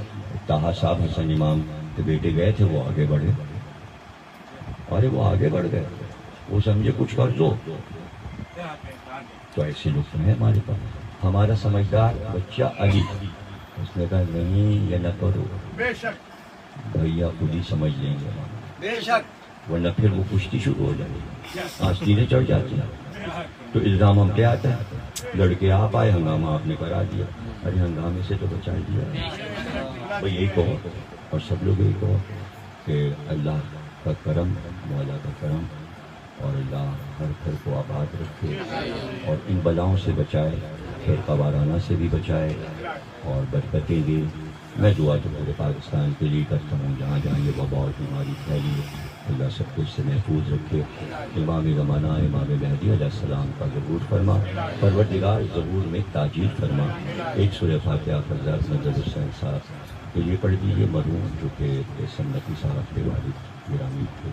طاہا صاحب حسن امام کے بیٹے گئے تھے، وہ آگے بڑھے. ارے وہ آگے بڑھ گئے، وہ سمجھے کچھ کر دو. تو ایسے لوگ ہیں ہمارے پاس. ہمارا سمجھدار بچہ علی، اس نے کہا نہیں یہ نہ کرو، بھیا خود ہی سمجھ لیں گے، بے شک. ورنہ پھر وہ کشتی شروع ہو جائے گی، آستینیں چڑھ جاتی ہیں. تو الزام ہم پہ آتا ہے، لڑکے آپ آئے، ہنگامہ آپ نے کرا دیا. ارے ہنگامے سے تو بچا دیا. تو یہی کہو اور سب لوگ یہی کہو کہ اللہ کا کرم، مولا کا کرم، اور اللہ ہر گھر کو آباد رکھے اور ان بلاؤں سے بچائے، فرقہ وارانہ سے بھی بچائے اور برکتیں دے. میں دعا تو پورے پاکستان کے لیے کرتا ہوں، جہاں جہاں یہ وبا اور بیماری پھیلی ہے، اللہ سب کچھ سے محفوظ رکھے. امام زمانہ امام مہدی علیہ السلام کا ظہور فرما، پروردگار ظہور میں تاجیل فرما. ایک سورہ فاتحہ حضرت نظر حسین صاحب کے لیے پڑھ دیجیے، مرحوم جو کہ سنتی صاحب کے والد گرامی تھے.